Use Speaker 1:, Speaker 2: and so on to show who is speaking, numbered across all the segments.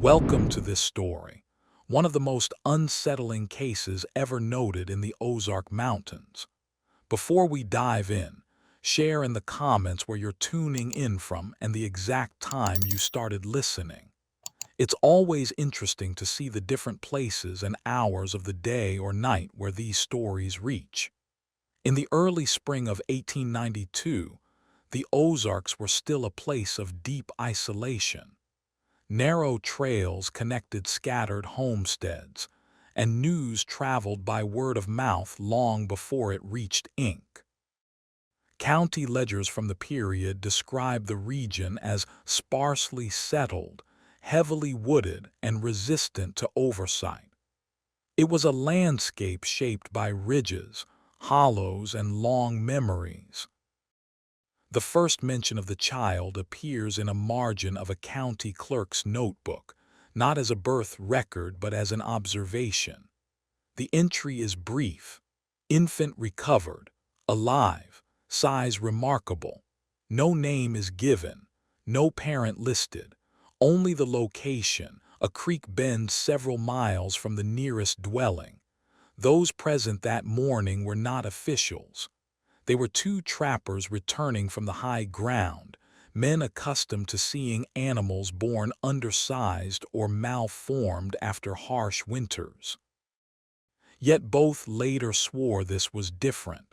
Speaker 1: Welcome to this story, one of the most unsettling cases ever noted in the Ozark Mountains. Before we dive in, share in the comments where you're tuning in from and the exact time you started listening. It's always interesting to see the different places and hours of the day or night where these stories reach. In the early spring of 1892, the Ozarks were still a place of deep isolation. Narrow trails connected scattered homesteads, and news traveled by word of mouth long before it reached ink. County ledgers from the period describe the region as sparsely settled, heavily wooded, and resistant to oversight. It was a landscape shaped by ridges, hollows, and long memories. The first mention of the child appears in a margin of a county clerk's notebook, not as a birth record but as an observation. The entry is brief. Infant recovered, alive, size remarkable. No name is given, no parent listed, only the location, a creek bend several miles from the nearest dwelling. Those present that morning were not officials. They were two trappers returning from the high ground, men accustomed to seeing animals born undersized or malformed after harsh winters. Yet both later swore this was different.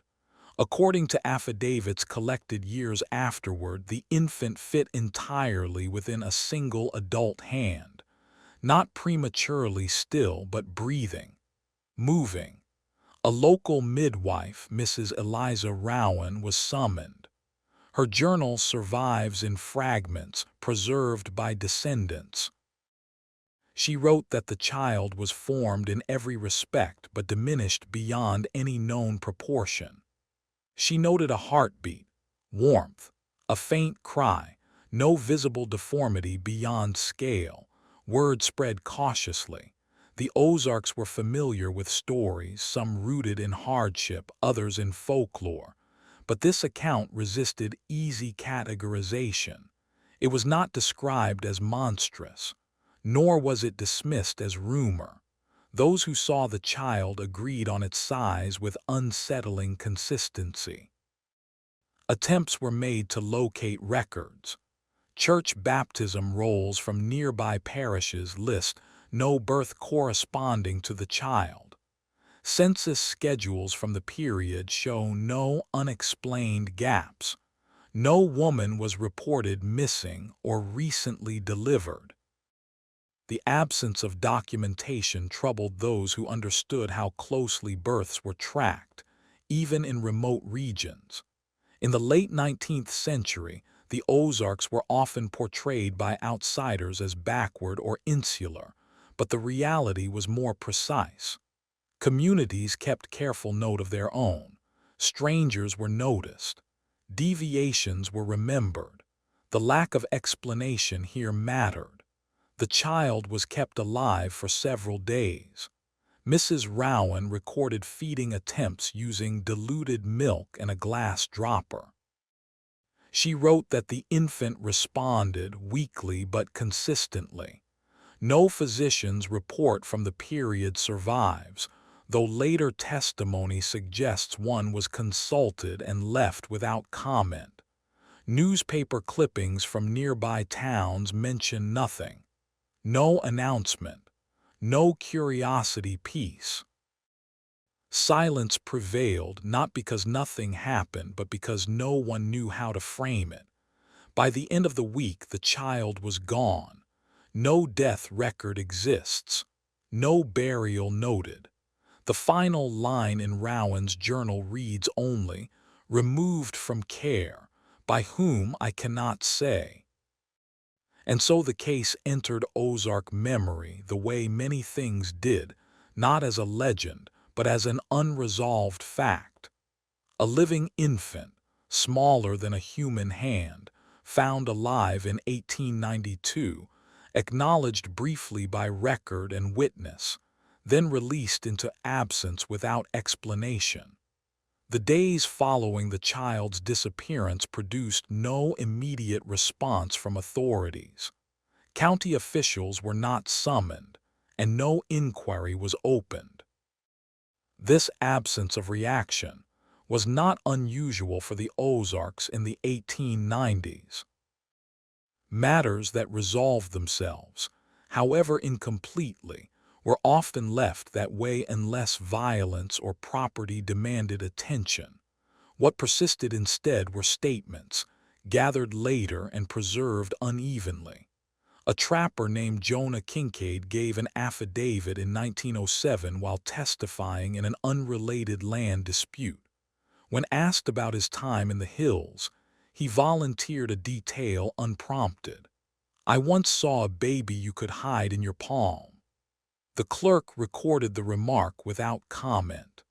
Speaker 1: According to affidavits collected years afterward, the infant fit entirely within a single adult hand, not prematurely still but breathing, moving. A local midwife, Mrs. Eliza Rowan, was summoned. Her journal survives in fragments preserved by descendants. She wrote that the child was formed in every respect but diminished beyond any known proportion. She noted a heartbeat, warmth, a faint cry, no visible deformity beyond scale. Word spread cautiously. The Ozarks were familiar with stories, some rooted in hardship, others in folklore. But this account resisted easy categorization. It was not described as monstrous, nor was it dismissed as rumor. Those who saw the child agreed on its size with unsettling consistency. Attempts were made to locate records. Church baptism rolls from nearby parishes list no birth corresponding to the child. Census schedules from the period show no unexplained gaps. No woman was reported missing or recently delivered. The absence of documentation troubled those who understood how closely births were tracked, even in remote regions. In the late 19th century, the Ozarks were often portrayed by outsiders as backward or insular, but the reality was more precise. Communities kept careful note of their own. Strangers were noticed. Deviations were remembered. The lack of explanation here mattered. The child was kept alive for several days. Mrs. Rowan recorded feeding attempts using diluted milk and a glass dropper. She wrote that the infant responded weakly but consistently. No physician's report from the period survives, though later testimony suggests one was consulted and left without comment. Newspaper clippings from nearby towns mention nothing. No announcement. No curiosity piece. Silence prevailed not because nothing happened, but because no one knew how to frame it. By the end of the week, the child was gone. No death record exists. No burial noted. The final line in Rowan's journal reads only, "Removed from care, by whom I cannot say." And so the case entered Ozark memory the way many things did, not as a legend, but as an unresolved fact. A living infant, smaller than a human hand, found alive in 1892, acknowledged briefly by record and witness, then released into absence without explanation. The days following the child's disappearance produced no immediate response from authorities. County officials were not summoned, and no inquiry was opened. This absence of reaction was not unusual for the Ozarks in the 1890s. Matters that resolved themselves, however incompletely, were often left that way unless violence or property demanded attention. What persisted instead were statements, gathered later and preserved unevenly. A trapper named Jonah Kincaid gave an affidavit in 1907 while testifying in an unrelated land dispute. When asked about his time in the hills, he volunteered a detail unprompted. "I once saw a baby you could hide in your palm." The clerk recorded the remark without comment.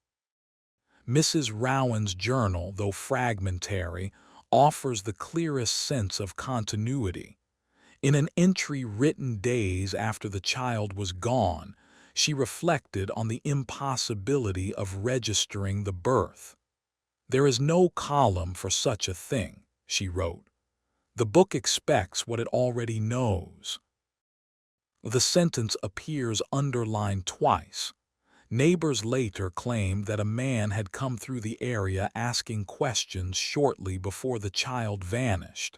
Speaker 1: Mrs. Rowan's journal, though fragmentary, offers the clearest sense of continuity. In an entry written days after the child was gone, she reflected on the impossibility of registering the birth. "There is no column for such a thing," she wrote. "The book expects what it already knows." The sentence appears underlined twice. Neighbors later claimed that a man had come through the area asking questions shortly before the child vanished.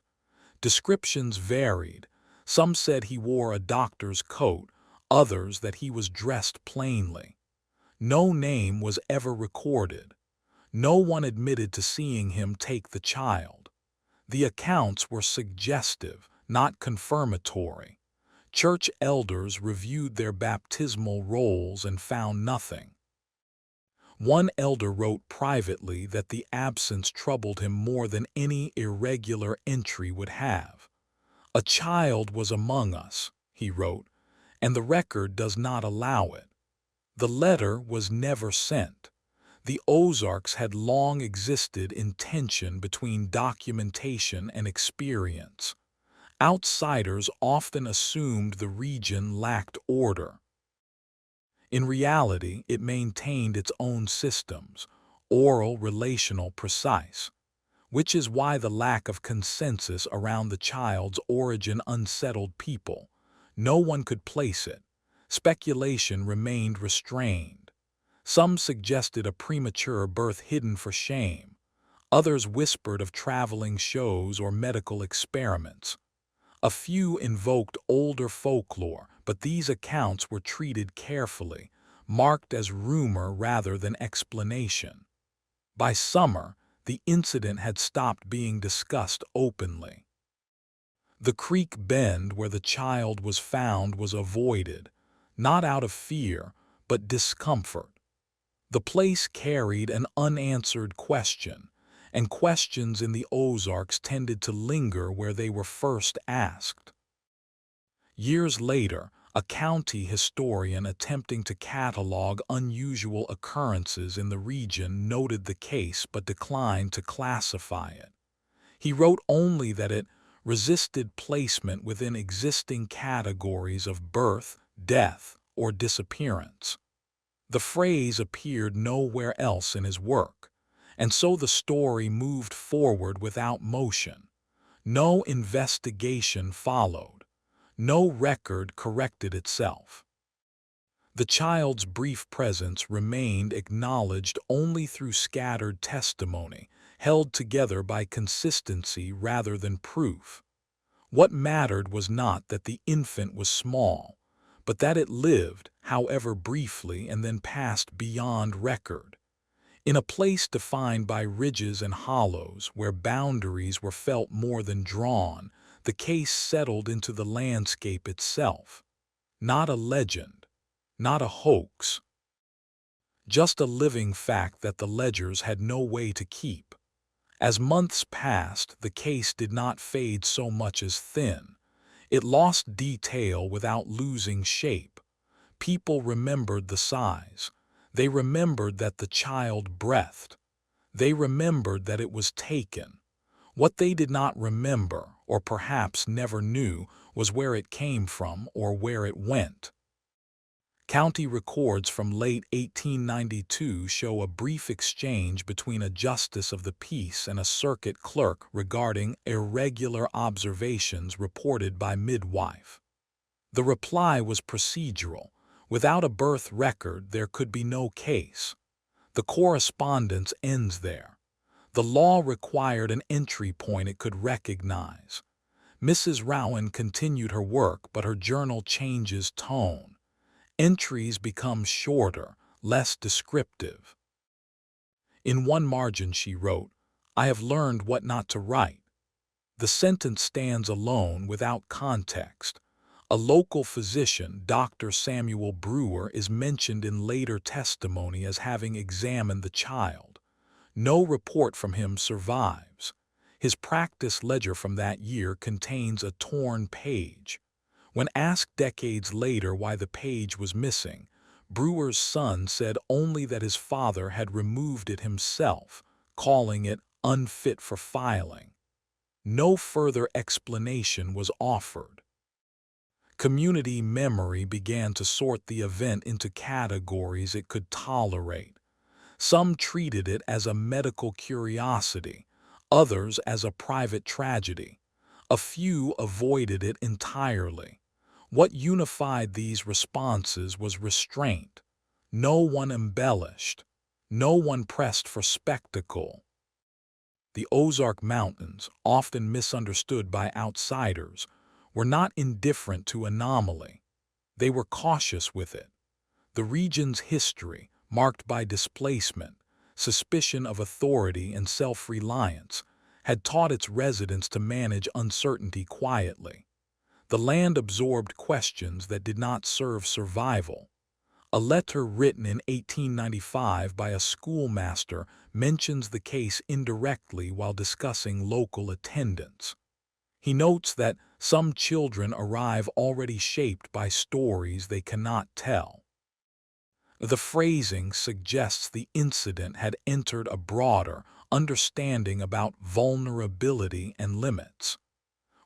Speaker 1: Descriptions varied. Some said he wore a doctor's coat, others that he was dressed plainly. No name was ever recorded. No one admitted to seeing him take the child. The accounts were suggestive, not confirmatory. Church elders reviewed their baptismal rolls and found nothing. One elder wrote privately that the absence troubled him more than any irregular entry would have. "A child was among us," he wrote, "and the record does not allow it." The letter was never sent. The Ozarks had long existed in tension between documentation and experience. Outsiders often assumed the region lacked order. In reality, it maintained its own systems, oral, relational, precise, which is why the lack of consensus around the child's origin unsettled people. No one could place it. Speculation remained restrained. Some suggested a premature birth hidden for shame. Others whispered of traveling shows or medical experiments. A few invoked older folklore, but these accounts were treated carefully, marked as rumor rather than explanation. By summer, the incident had stopped being discussed openly. The creek bend where the child was found was avoided, not out of fear, but discomfort. The place carried an unanswered question, and questions in the Ozarks tended to linger where they were first asked. Years later, a county historian attempting to catalog unusual occurrences in the region noted the case but declined to classify it. He wrote only that it resisted placement within existing categories of birth, death, or disappearance. The phrase appeared nowhere else in his work, and so the story moved forward without motion. No investigation followed. No record corrected itself. The child's brief presence remained acknowledged only through scattered testimony, held together by consistency rather than proof. What mattered was not that the infant was small, but that it lived, however briefly, and then passed beyond record. In a place defined by ridges and hollows, where boundaries were felt more than drawn, the case settled into the landscape itself. Not a legend, not a hoax, just a living fact that the ledgers had no way to keep. As months passed, the case did not fade so much as thin. It lost detail without losing shape. People remembered the size. They remembered that the child breathed. They remembered that it was taken. What they did not remember, or perhaps never knew, was where it came from or where it went. County records from late 1892 show a brief exchange between a justice of the peace and a circuit clerk regarding irregular observations reported by midwife. The reply was procedural. Without a birth record, there could be no case. The correspondence ends there. The law required an entry point it could recognize. Mrs. Rowan continued her work, but her journal changes tone. Entries become shorter, less descriptive. In one margin she wrote, "I have learned what not to write." The sentence stands alone without context. A local physician, Dr. Samuel Brewer, is mentioned in later testimony as having examined the child. No report from him survives. His practice ledger from that year contains a torn page. When asked decades later why the page was missing, Brewer's son said only that his father had removed it himself, calling it unfit for filing. No further explanation was offered. Community memory began to sort the event into categories it could tolerate. Some treated it as a medical curiosity, others as a private tragedy. A few avoided it entirely. What unified these responses was restraint. No one embellished. No one pressed for spectacle. The Ozark Mountains, often misunderstood by outsiders, were not indifferent to anomaly. They were cautious with it. The region's history, marked by displacement, suspicion of authority, and self-reliance, had taught its residents to manage uncertainty quietly. The land absorbed questions that did not serve survival. A letter written in 1895 by a schoolmaster mentions the case indirectly while discussing local attendance. He notes that some children arrive already shaped by stories they cannot tell. The phrasing suggests the incident had entered a broader understanding about vulnerability and limits.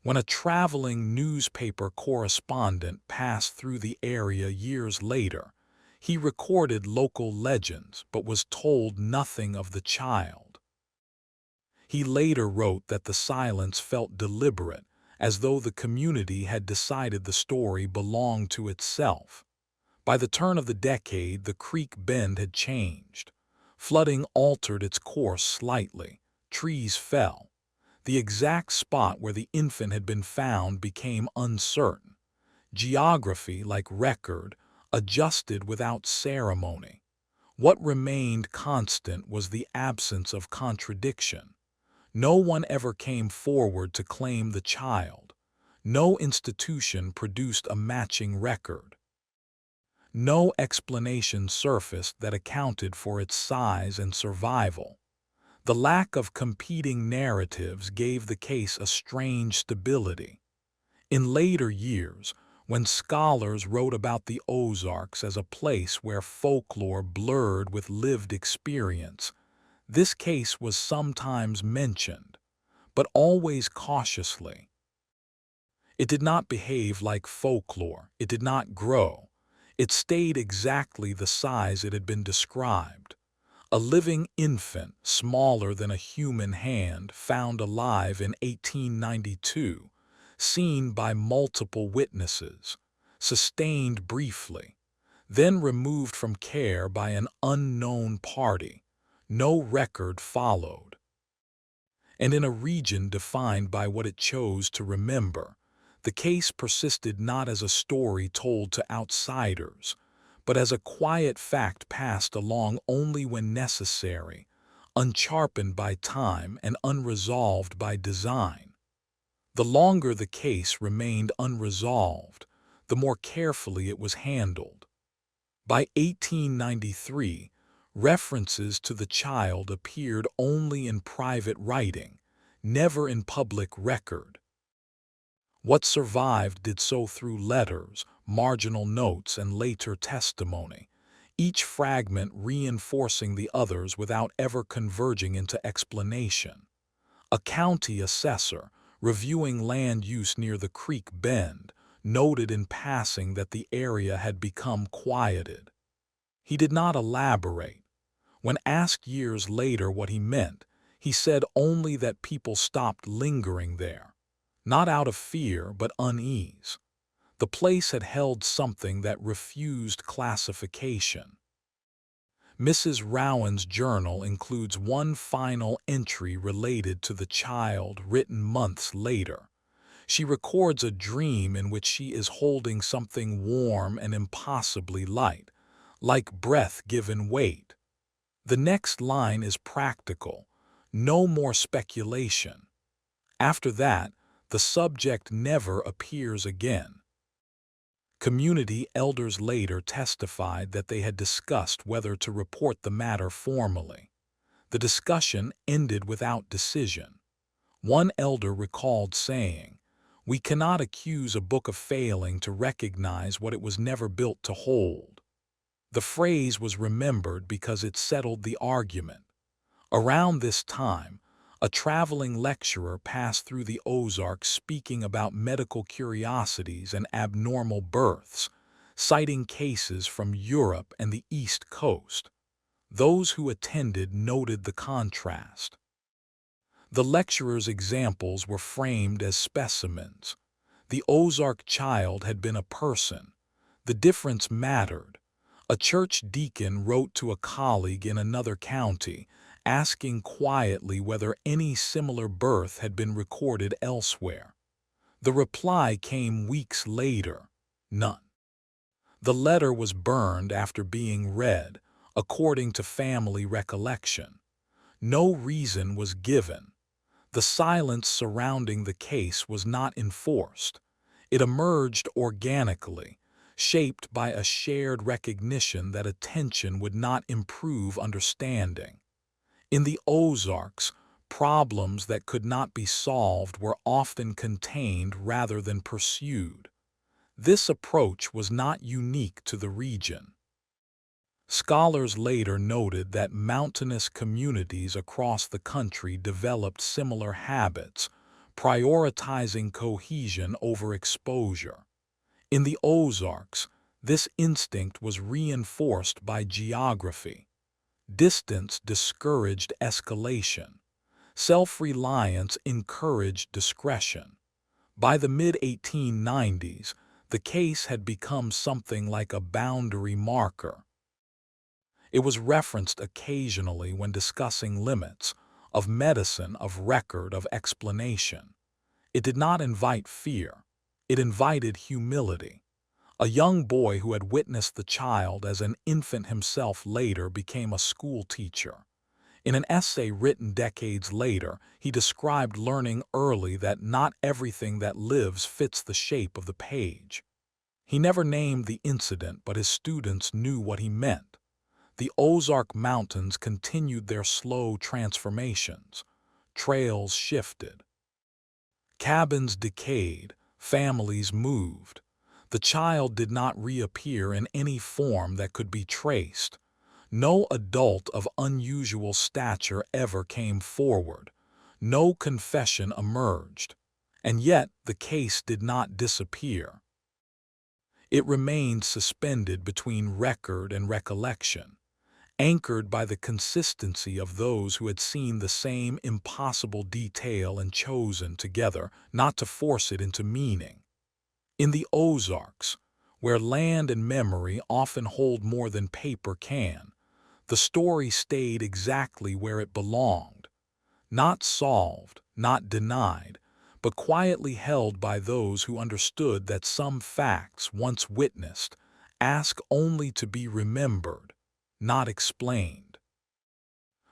Speaker 1: When a traveling newspaper correspondent passed through the area years later, he recorded local legends but was told nothing of the child. He later wrote that the silence felt deliberate, as though the community had decided the story belonged to itself. By the turn of the decade, the creek bend had changed. Flooding altered its course slightly. Trees fell. The exact spot where the infant had been found became uncertain. Geography, like record, adjusted without ceremony. What remained constant was the absence of contradiction. No one ever came forward to claim the child. No institution produced a matching record. No explanation surfaced that accounted for its size and survival. The lack of competing narratives gave the case a strange stability. In later years, when scholars wrote about the Ozarks as a place where folklore blurred with lived experience, this case was sometimes mentioned, but always cautiously. It did not behave like folklore. It did not grow. It stayed exactly the size it had been described. A living infant, smaller than a human hand, found alive in 1892, seen by multiple witnesses, sustained briefly, then removed from care by an unknown party. No record followed. And in a region defined by what it chose to remember, the case persisted not as a story told to outsiders, but as a quiet fact passed along only when necessary, unsharpened by time and unresolved by design. The longer the case remained unresolved, the more carefully it was handled. By 1893, references to the child appeared only in private writing, never in public record. What survived did so through letters, marginal notes, and later testimony, each fragment reinforcing the others without ever converging into explanation. A county assessor, reviewing land use near the creek bend, noted in passing that the area had become quieted. He did not elaborate. When asked years later what he meant, he said only that people stopped lingering there, not out of fear but unease. The place had held something that refused classification. Mrs. Rowan's journal includes one final entry related to the child written months later. She records a dream in which she is holding something warm and impossibly light, like breath given weight. The next line is practical, no more speculation. After that, the subject never appears again. Community elders later testified that they had discussed whether to report the matter formally. The discussion ended without decision. One elder recalled saying, "We cannot accuse a book of failing to recognize what it was never built to hold." The phrase was remembered because it settled the argument. Around this time, a traveling lecturer passed through the Ozarks speaking about medical curiosities and abnormal births, citing cases from Europe and the East Coast. Those who attended noted the contrast. The lecturer's examples were framed as specimens. The Ozark child had been a person. The difference mattered. A church deacon wrote to a colleague in another county, asking quietly whether any similar birth had been recorded elsewhere. The reply came weeks later: none. The letter was burned after being read, according to family recollection. No reason was given. The silence surrounding the case was not enforced. It emerged organically, shaped by a shared recognition that attention would not improve understanding. In the Ozarks, problems that could not be solved were often contained rather than pursued. This approach was not unique to the region. Scholars later noted that mountainous communities across the country developed similar habits, prioritizing cohesion over exposure. In the Ozarks, this instinct was reinforced by geography. Distance discouraged escalation. Self-reliance encouraged discretion. By the mid-1890s, the case had become something like a boundary marker. It was referenced occasionally when discussing limits, of medicine, of record, of explanation. It did not invite fear. It invited humility. A young boy who had witnessed the child as an infant himself later became a school teacher. In an essay written decades later, he described learning early that not everything that lives fits the shape of the page. He never named the incident, but his students knew what he meant. The Ozark Mountains continued their slow transformations. Trails shifted. Cabins decayed. Families moved. The child did not reappear in any form that could be traced. No adult of unusual stature ever came forward. No confession emerged. And yet the case did not disappear. It remained suspended between record and recollection, anchored by the consistency of those who had seen the same impossible detail and chosen together not to force it into meaning. In the Ozarks, where land and memory often hold more than paper can, the story stayed exactly where it belonged, not solved, not denied, but quietly held by those who understood that some facts, once witnessed, ask only to be remembered, not explained.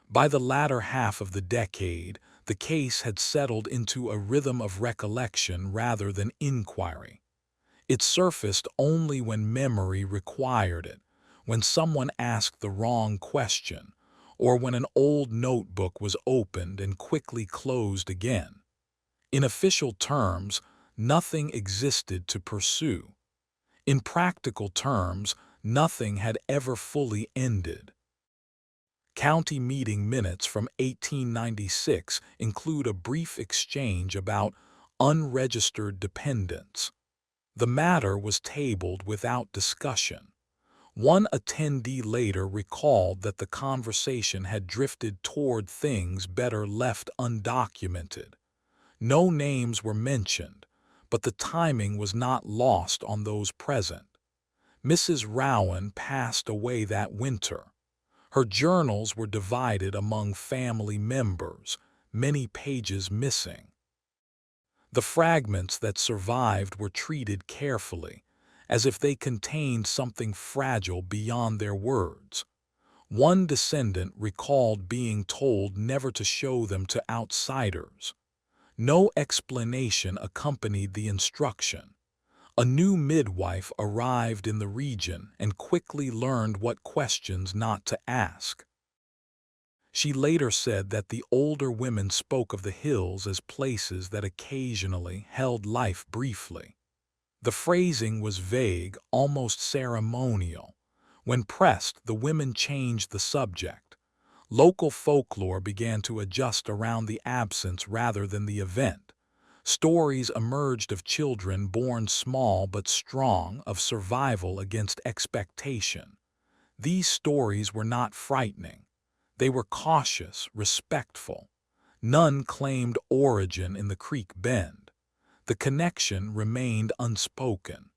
Speaker 1: By the latter half of the decade, the case had settled into a rhythm of recollection rather than inquiry. It surfaced only when memory required it, when someone asked the wrong question, or when an old notebook was opened and quickly closed again. In official terms, nothing existed to pursue. In practical terms, nothing had ever fully ended. County meeting minutes from 1896 include a brief exchange about unregistered dependents. The matter was tabled without discussion. One attendee later recalled that the conversation had drifted toward things better left undocumented. No names were mentioned, but the timing was not lost on those present. Mrs. Rowan passed away that winter. Her journals were divided among family members, many pages missing. The fragments that survived were treated carefully, as if they contained something fragile beyond their words. One descendant recalled being told never to show them to outsiders. No explanation accompanied the instruction. A new midwife arrived in the region and quickly learned what questions not to ask. She later said that the older women spoke of the hills as places that occasionally held life briefly. The phrasing was vague, almost ceremonial. When pressed, the women changed the subject. Local folklore began to adjust around the absence rather than the event. Stories emerged of children born small but strong, of survival against expectation. These stories were not frightening. They were cautious, respectful. None claimed origin in the creek bend. The connection remained unspoken.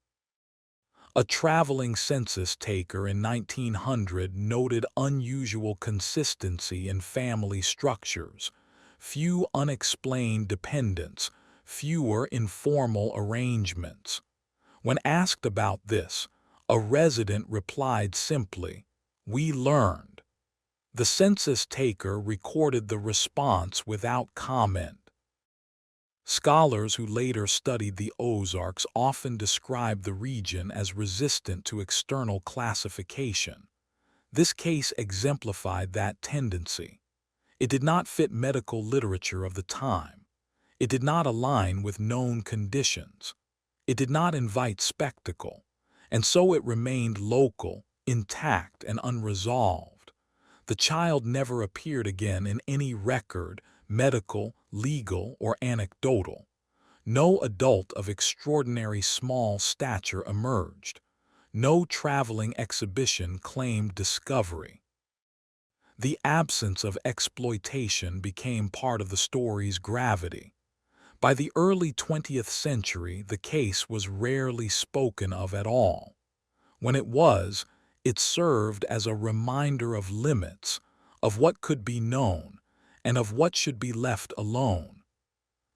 Speaker 1: A traveling census taker in 1900 noted unusual consistency in family structures, few unexplained dependents, fewer informal arrangements. When asked about this, a resident replied simply, "We learned." The census taker recorded the response without comment. Scholars who later studied the Ozarks often described the region as resistant to external classification. This case exemplified that tendency. It did not fit medical literature of the time. It did not align with known conditions. It did not invite spectacle, and so it remained local, intact, and unresolved. The child never appeared again in any record, medical, legal, or anecdotal. No adult of extraordinary small stature emerged. No traveling exhibition claimed discovery. The absence of exploitation became part of the story's gravity. By the early 20th century, the case was rarely spoken of at all. When it was, it served as a reminder of limits, of what could be known, and of what should be left alone.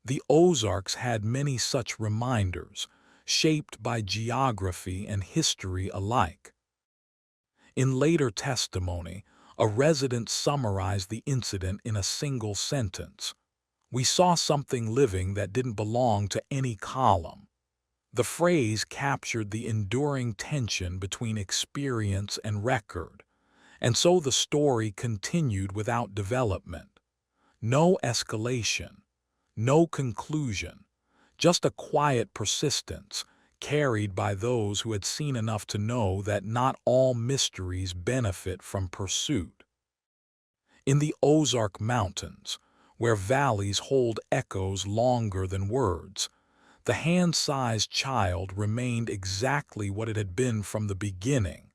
Speaker 1: The Ozarks had many such reminders, shaped by geography and history alike. In later testimony, a resident summarized the incident in a single sentence. "We saw something living that didn't belong to any column." The phrase captured the enduring tension between experience and record, and so the story continued without development. No escalation, no conclusion, just a quiet persistence carried by those who had seen enough to know that not all mysteries benefit from pursuit. In the Ozark Mountains, where valleys hold echoes longer than words, the hand-sized child remained exactly what it had been from the beginning,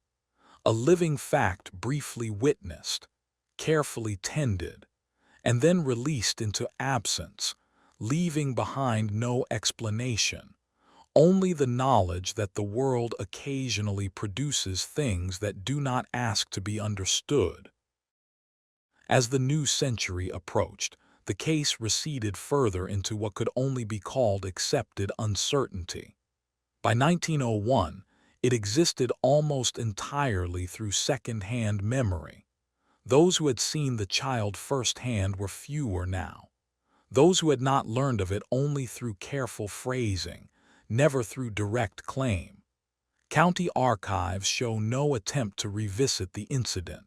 Speaker 1: a living fact briefly witnessed, carefully tended, and then released into absence, leaving behind no explanation, only the knowledge that the world occasionally produces things that do not ask to be understood. As the new century approached, the case receded further into what could only be called accepted uncertainty. By 1901, it existed almost entirely through second-hand memory. Those who had seen the child firsthand were fewer now. Those who had not learned of it only through careful phrasing, never through direct claim. County archives show no attempt to revisit the incident.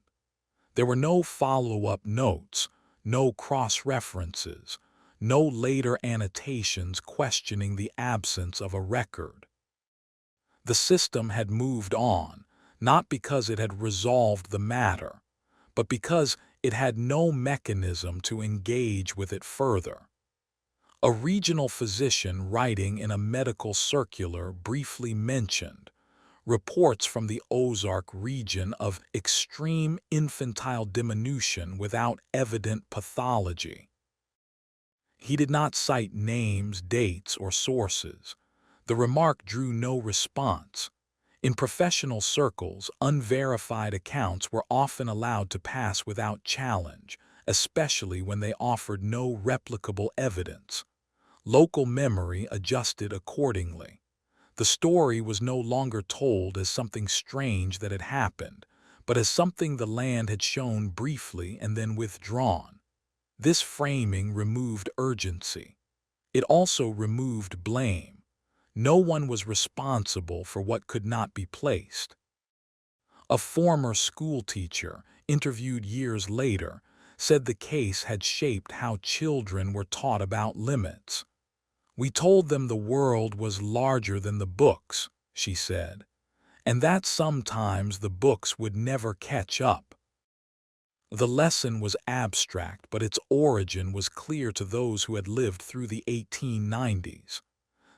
Speaker 1: There were no follow-up notes, no cross-references, no later annotations questioning the absence of a record. The system had moved on, not because it had resolved the matter, but because it had no mechanism to engage with it further. A regional physician writing in a medical circular briefly mentioned reports from the Ozark region of extreme infantile diminution without evident pathology. He did not cite names, dates, or sources, The remark drew no response. In professional circles, unverified accounts were often allowed to pass without challenge, especially when they offered no replicable evidence. Local memory adjusted accordingly. The story was no longer told as something strange that had happened, but as something the land had shown briefly and then withdrawn. This framing removed urgency. It also removed blame. No one was responsible for what could not be placed. A former schoolteacher, interviewed years later, said the case had shaped how children were taught about limits. "We told them the world was larger than the books," she said, "and that sometimes the books would never catch up." The lesson was abstract, but its origin was clear to those who had lived through the 1890s.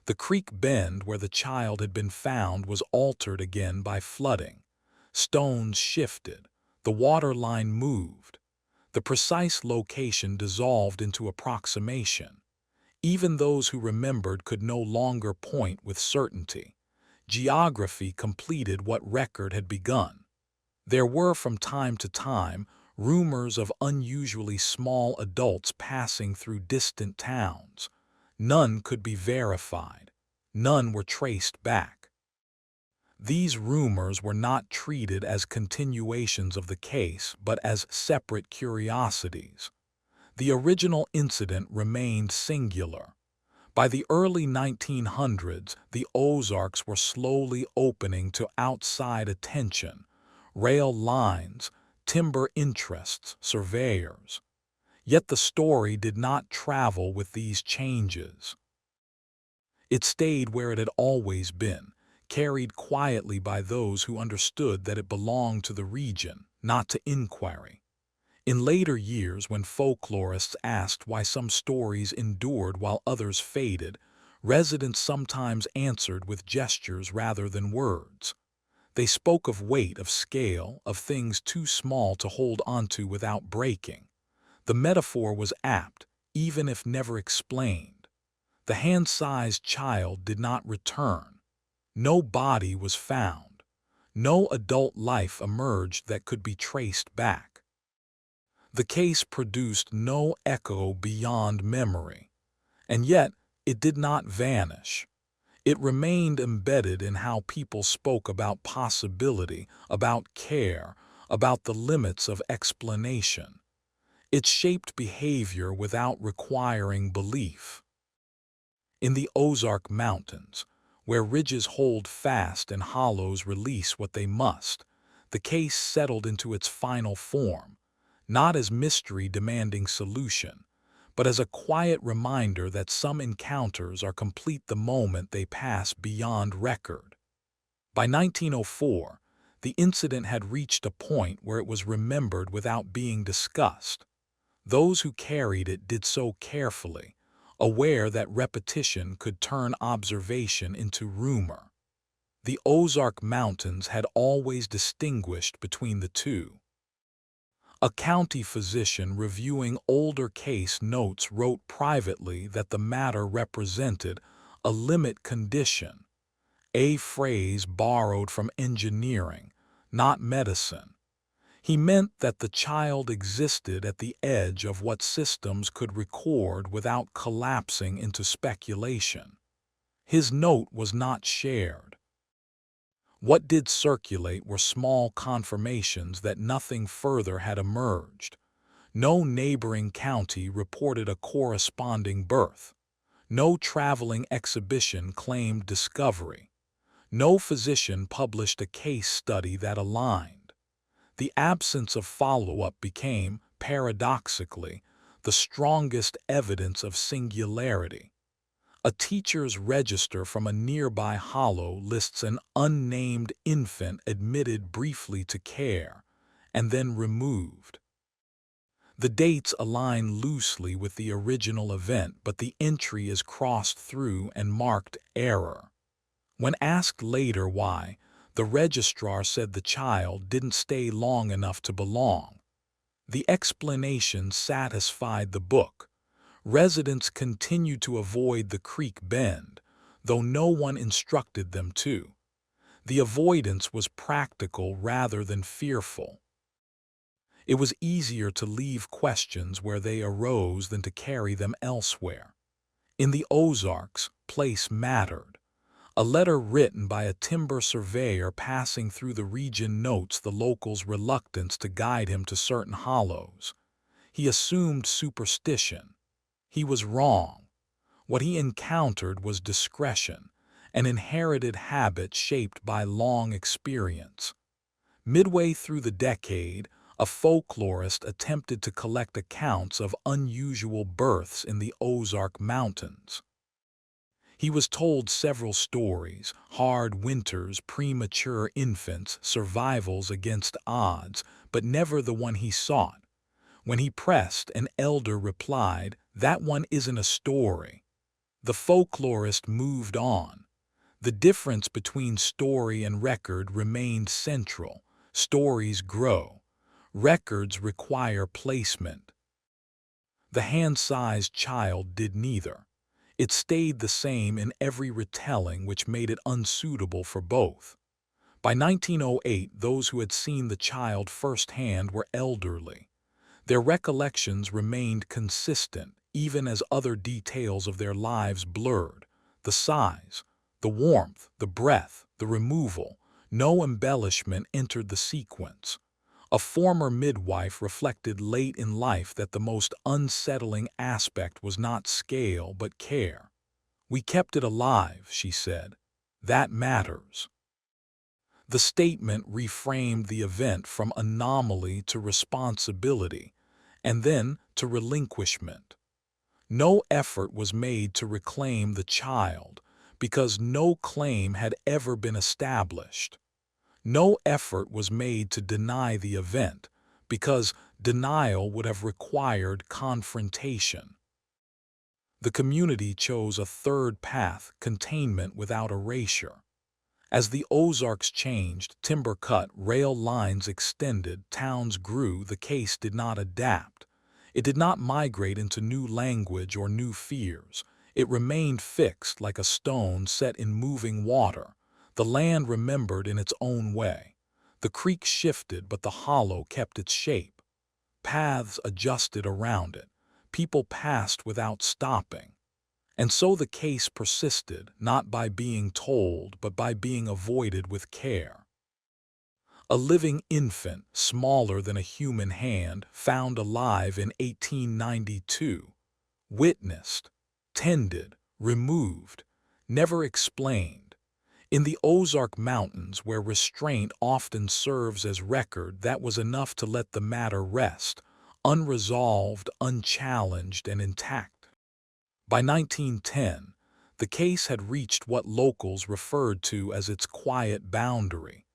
Speaker 1: The creek bend where the child had been found was altered again by flooding. Stones shifted, the water line moved. The precise location dissolved into approximation. Even those who remembered could no longer point with certainty. Geography completed what record had begun. There were from time to time rumors of unusually small adults passing through distant towns. None could be verified. None were traced back. These rumors were not treated as continuations of the case, but as separate curiosities. The original incident remained singular. By the early 1900s, the Ozarks were slowly opening to outside attention: rail lines, timber interests, surveyors. Yet the story did not travel with these changes. It stayed where it had always been, carried quietly by those who understood that it belonged to the region, not to inquiry. In later years, when folklorists asked why some stories endured while others faded, residents sometimes answered with gestures rather than words. They spoke of weight, of scale, of things too small to hold onto without breaking. The metaphor was apt, even if never explained. The hand-sized child did not return. No body was found. No adult life emerged that could be traced back. The case produced no echo beyond memory, and yet it did not vanish. It remained embedded in how people spoke about possibility, about care, about the limits of explanation. It shaped behavior without requiring belief. In the Ozark Mountains, where ridges hold fast and hollows release what they must, the case settled into its final form, not as mystery demanding solution, but as a quiet reminder that some encounters are complete the moment they pass beyond record. By 1904, the incident had reached a point where it was remembered without being discussed. Those who carried it did so carefully, aware that repetition could turn observation into rumor. The Ozark Mountains had always distinguished between the two. A county physician reviewing older case notes wrote privately that the matter represented a limit condition, a phrase borrowed from engineering, not medicine. He meant that the child existed at the edge of what systems could record without collapsing into speculation. His note was not shared. What did circulate were small confirmations that nothing further had emerged. No neighboring county reported a corresponding birth. No traveling exhibition claimed discovery. No physician published a case study that aligned. The absence of follow-up became, paradoxically, the strongest evidence of singularity. A teacher's register from a nearby hollow lists an unnamed infant admitted briefly to care, and then removed. The dates align loosely with the original event, but the entry is crossed through and marked error. When asked later why, the registrar said the child didn't stay long enough to belong. The explanation satisfied the book. Residents continued to avoid the creek bend, though no one instructed them to. The avoidance was practical rather than fearful. It was easier to leave questions where they arose than to carry them elsewhere. In the Ozarks, place mattered. A letter written by a timber surveyor passing through the region notes the locals' reluctance to guide him to certain hollows. He assumed superstition. He was wrong. What he encountered was discretion, an inherited habit shaped by long experience. Midway through the decade, a folklorist attempted to collect accounts of unusual births in the Ozark Mountains. He was told several stories: hard winters, premature infants, survivals against odds, but never the one he sought. When he pressed, an elder replied, "That one isn't a story." The folklorist moved on. The difference between story and record remained central. Stories grow. Records require placement. The hand-sized child did neither. It stayed the same in every retelling, which made it unsuitable for both. By 1908, those who had seen the child firsthand were elderly. Their recollections remained consistent, even as other details of their lives blurred. The size, the warmth, the breath, the removal. No embellishment entered the sequence. A former midwife reflected late in life that the most unsettling aspect was not scale but care. "We kept it alive," she said. "That matters." The statement reframed the event from anomaly to responsibility, and then to relinquishment. No effort was made to reclaim the child, because no claim had ever been established. No effort was made to deny the event, because denial would have required confrontation. The community chose a third path: containment without erasure. As the Ozarks changed, timber cut, rail lines extended, towns grew, the case did not adapt. It did not migrate into new language or new fears. It remained fixed like a stone set in moving water. The land remembered in its own way. The creek shifted, but the hollow kept its shape. Paths adjusted around it. People passed without stopping. And so the case persisted, not by being told, but by being avoided with care. A living infant, smaller than a human hand, found alive in 1892. Witnessed, tended, removed, never explained. In the Ozark Mountains, where restraint often serves as record, that was enough to let the matter rest, unresolved, unchallenged, and intact. By 1910, the case had reached what locals referred to as its quiet boundary,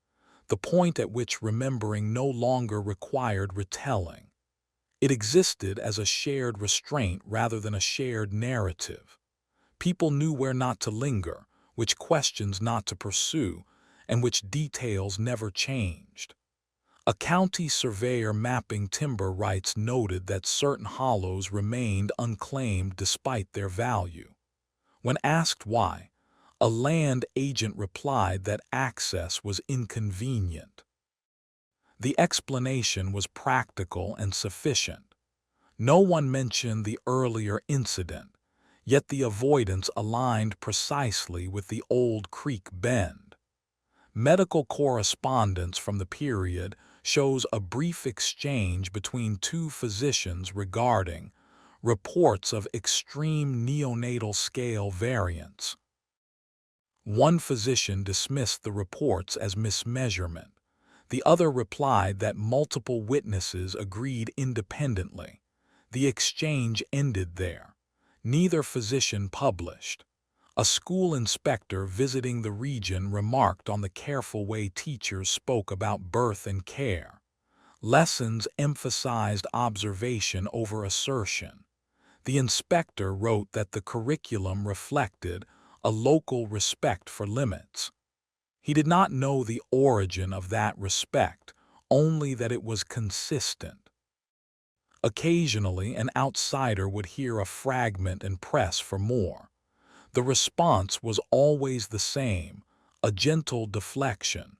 Speaker 1: the point at which remembering no longer required retelling. It existed as a shared restraint rather than a shared narrative. People knew where not to linger, which questions not to pursue, and which details never changed. A county surveyor mapping timber rights noted that certain hollows remained unclaimed despite their value. When asked why, a land agent replied that access was inconvenient. The explanation was practical and sufficient. No one mentioned the earlier incident, yet the avoidance aligned precisely with the old creek bend. Medical correspondence from the period shows a brief exchange between two physicians regarding reports of extreme neonatal scale variance. One physician dismissed the reports as mismeasurement. The other replied that multiple witnesses agreed independently. The exchange ended there. Neither physician published. A school inspector visiting the region remarked on the careful way teachers spoke about birth and care. Lessons emphasized observation over assertion. The inspector wrote that the curriculum reflected a local respect for limits. He did not know the origin of that respect, only that it was consistent. Occasionally, an outsider would hear a fragment and press for more. The response was always the same, a gentle deflection.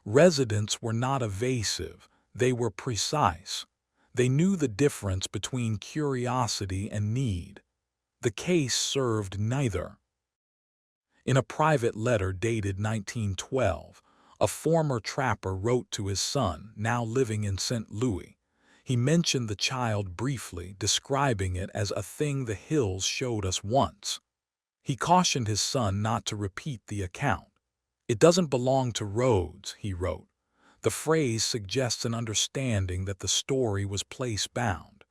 Speaker 1: Residents were not evasive, they were precise. They knew the difference between curiosity and need. The case served neither. In a private letter dated 1912, a former trapper wrote to his son, now living in St. Louis. He mentioned the child briefly, describing it as a thing the hills showed us once. He cautioned his son not to repeat the account. "It doesn't belong to Rhodes," he wrote. The phrase suggests an understanding that the story was place-bound.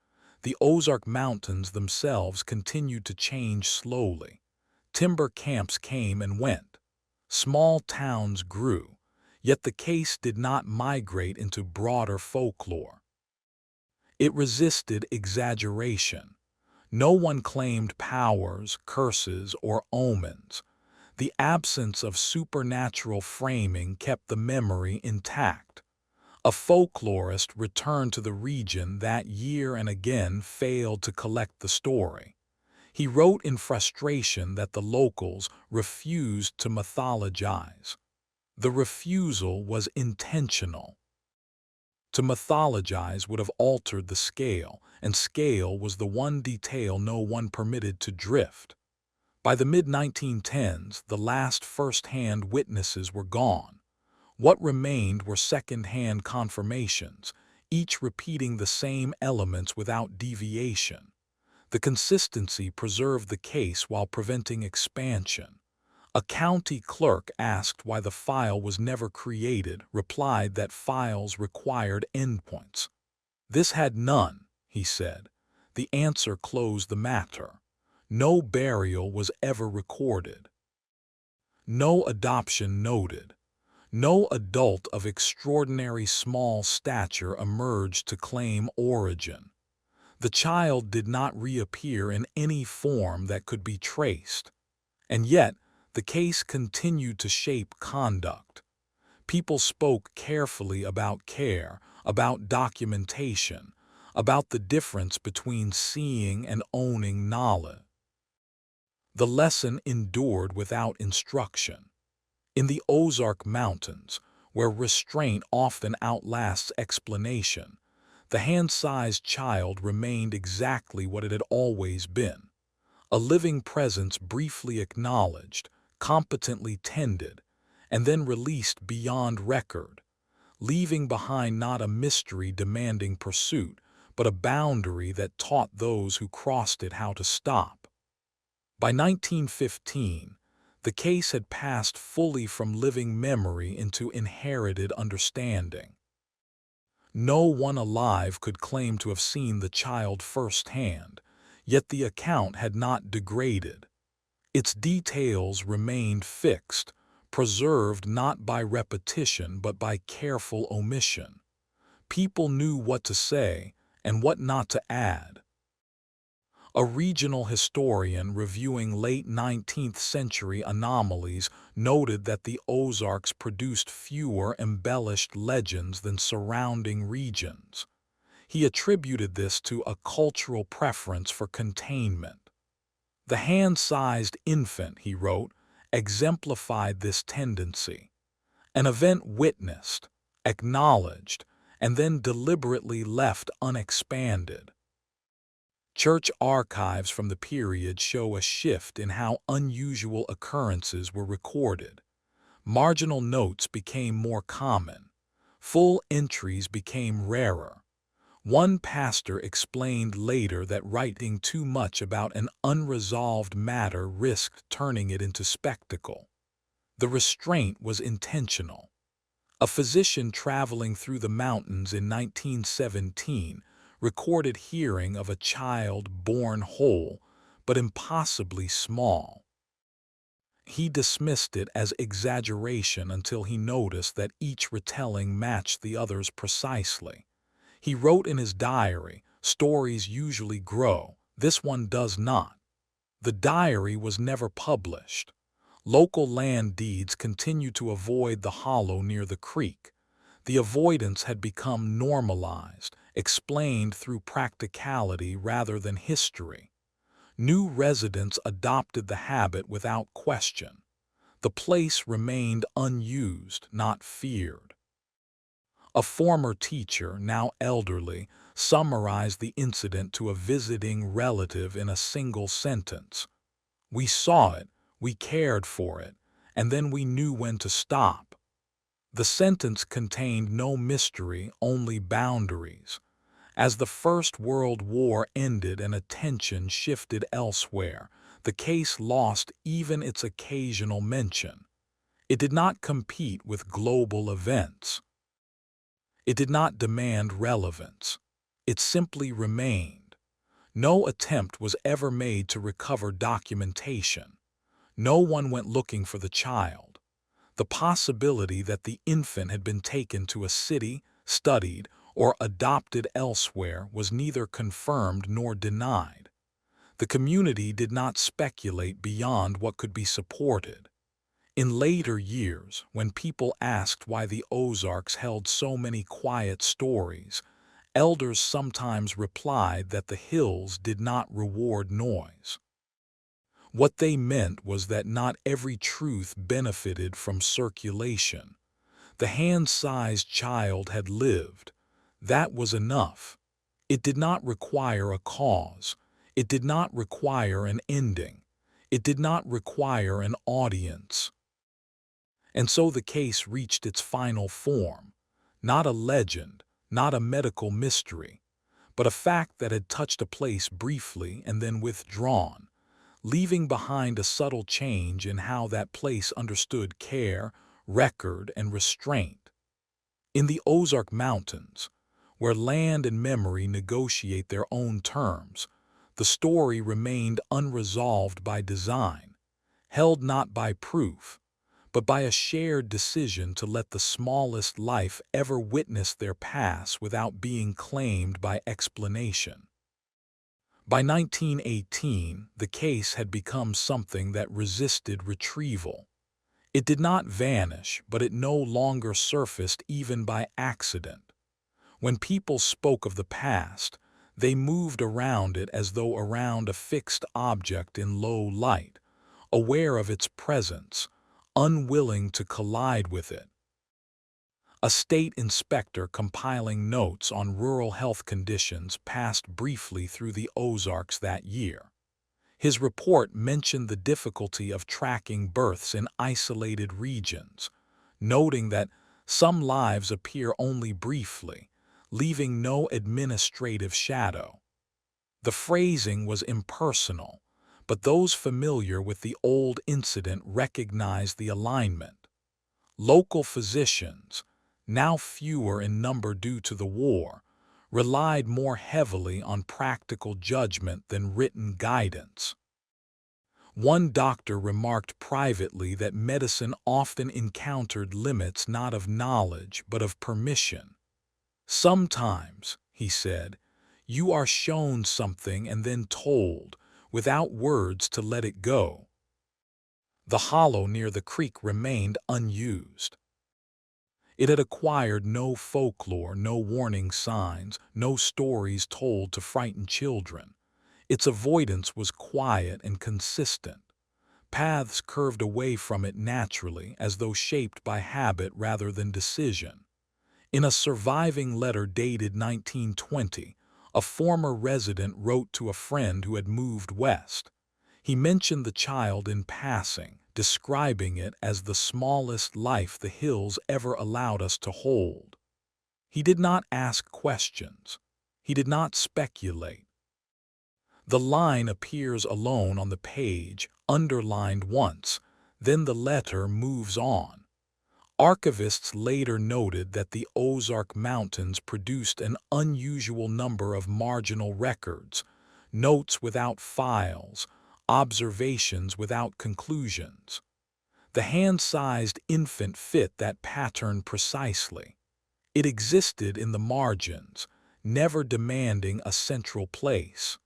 Speaker 1: The Ozark Mountains themselves continued to change slowly. Timber camps came and went. Small towns grew, yet the case did not migrate into broader folklore. It resisted exaggeration. No one claimed powers, curses, or omens. The absence of supernatural framing kept the memory intact. A folklorist returned to the region that year and again failed to collect the story. He wrote in frustration that the locals refused to mythologize. The refusal was intentional. To mythologize would have altered the scale, and scale was the one detail no one permitted to drift. By the mid-1910s, the last first-hand witnesses were gone. What remained were second-hand confirmations, each repeating the same elements without deviation. The consistency preserved the case while preventing expansion. A county clerk asked why the file was never created, replied that files required endpoints. "This had none," he said. The answer closed the matter. No burial was ever recorded. No adoption noted. No adult of extraordinary small stature emerged to claim origin. The child did not reappear in any form that could be traced. And yet, the case continued to shape conduct. People spoke carefully about care, about documentation, about the difference between seeing and owning knowledge. The lesson endured without instruction. In the Ozark Mountains, where restraint often outlasts explanation, the hand-sized child remained exactly what it had always been. A living presence briefly acknowledged, competently tended, and then released beyond record, leaving behind not a mystery demanding pursuit, but a boundary that taught those who crossed it how to stop. By 1915, the case had passed fully from living memory into inherited understanding. No one alive could claim to have seen the child firsthand, yet the account had not degraded. Its details remained fixed, preserved not by repetition but by careful omission. People knew what to say and what not to add. A regional historian reviewing late 19th century anomalies noted that the Ozarks produced fewer embellished legends than surrounding regions. He attributed this to a cultural preference for containment. The hand-sized infant, he wrote, exemplified this tendency. An event witnessed, acknowledged, and then deliberately left unexpanded. Church archives from the period show a shift in how unusual occurrences were recorded. Marginal notes became more common. Full entries became rarer. One pastor explained later that writing too much about an unresolved matter risked turning it into spectacle. The restraint was intentional. A physician traveling through the mountains in 1917 recorded hearing of a child born whole, but impossibly small. He dismissed it as exaggeration until he noticed that each retelling matched the others precisely. He wrote in his diary, "Stories usually grow, this one does not." The diary was never published. Local land deeds continued to avoid the hollow near the creek. The avoidance had become normalized, explained through practicality rather than history. New residents adopted the habit without question. The place remained unused, not feared. A former teacher, now elderly, summarized the incident to a visiting relative in a single sentence. "We saw it, we cared for it, and then we knew when to stop." The sentence contained no mystery, only boundaries. As the First World War ended and attention shifted elsewhere, the case lost even its occasional mention. It did not compete with global events. It did not demand relevance. It simply remained. No attempt was ever made to recover documentation. No one went looking for the child. The possibility that the infant had been taken to a city, studied, or adopted elsewhere was neither confirmed nor denied. The community did not speculate beyond what could be supported. In later years, when people asked why the Ozarks held so many quiet stories, elders sometimes replied that the hills did not reward noise. What they meant was that not every truth benefited from circulation. The hand-sized child had lived. That was enough. It did not require a cause. It did not require an ending. It did not require an audience. And so the case reached its final form. Not a legend, not a medical mystery, but a fact that had touched a place briefly and then withdrawn, leaving behind a subtle change in how that place understood care, record, and restraint. In the Ozark Mountains, where land and memory negotiate their own terms, the story remained unresolved by design, held not by proof, but by a shared decision to let the smallest life ever witness their pass without being claimed by explanation. By 1918, the case had become something that resisted retrieval. It did not vanish, but it no longer surfaced even by accident. When people spoke of the past, they moved around it as though around a fixed object in low light, aware of its presence, unwilling to collide with it. A state inspector compiling notes on rural health conditions passed briefly through the Ozarks that year. His report mentioned the difficulty of tracking births in isolated regions, noting that some lives appear only briefly, leaving no administrative shadow. The phrasing was impersonal, but those familiar with the old incident recognized the alignment. Local physicians, now fewer in number due to the war, relied more heavily on practical judgment than written guidance. One doctor remarked privately that medicine often encountered limits not of knowledge but of permission. "Sometimes," he said, "you are shown something and then told, without words to let it go." The hollow near the creek remained unused. It had acquired no folklore, no warning signs, no stories told to frighten children. Its avoidance was quiet and consistent. Paths curved away from it naturally, as though shaped by habit rather than decision. In a surviving letter dated 1920, a former resident wrote to a friend who had moved west. He mentioned the child in passing, describing it as the smallest life the hills ever allowed us to hold. He did not ask questions. He did not speculate. The line appears alone on the page, underlined once, then the letter moves on. Archivists later noted that the Ozark Mountains produced an unusual number of marginal records, notes without files, observations without conclusions. The hand-sized infant fit that pattern precisely. It existed in the margins, never demanding a central place.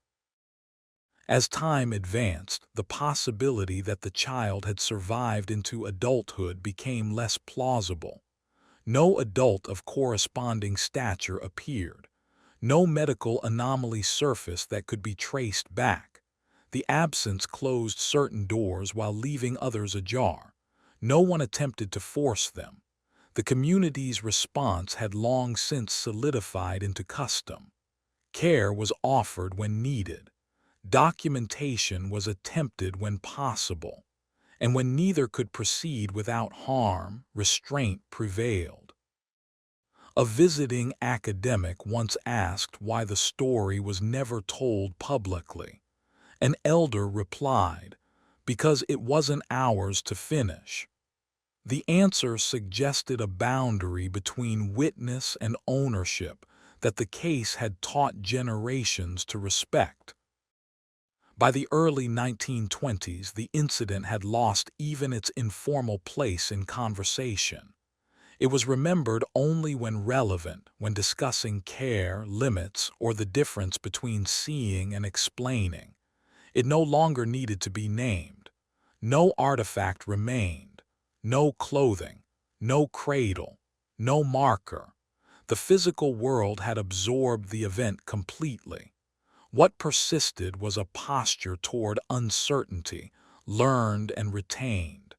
Speaker 1: As time advanced, the possibility that the child had survived into adulthood became less plausible. No adult of corresponding stature appeared. No medical anomaly surfaced that could be traced back. The absence closed certain doors while leaving others ajar. No one attempted to force them. The community's response had long since solidified into custom. Care was offered when needed. Documentation was attempted when possible. And when neither could proceed without harm, restraint prevailed. A visiting academic once asked why the story was never told publicly. An elder replied, "Because it wasn't ours to finish." The answer suggested a boundary between witness and ownership that the case had taught generations to respect. By the early 1920s, the incident had lost even its informal place in conversation. It was remembered only when relevant, when discussing care, limits, or the difference between seeing and explaining. It no longer needed to be named. No artifact remained. No clothing. No cradle. No marker. The physical world had absorbed the event completely. What persisted was a posture toward uncertainty, learned and retained.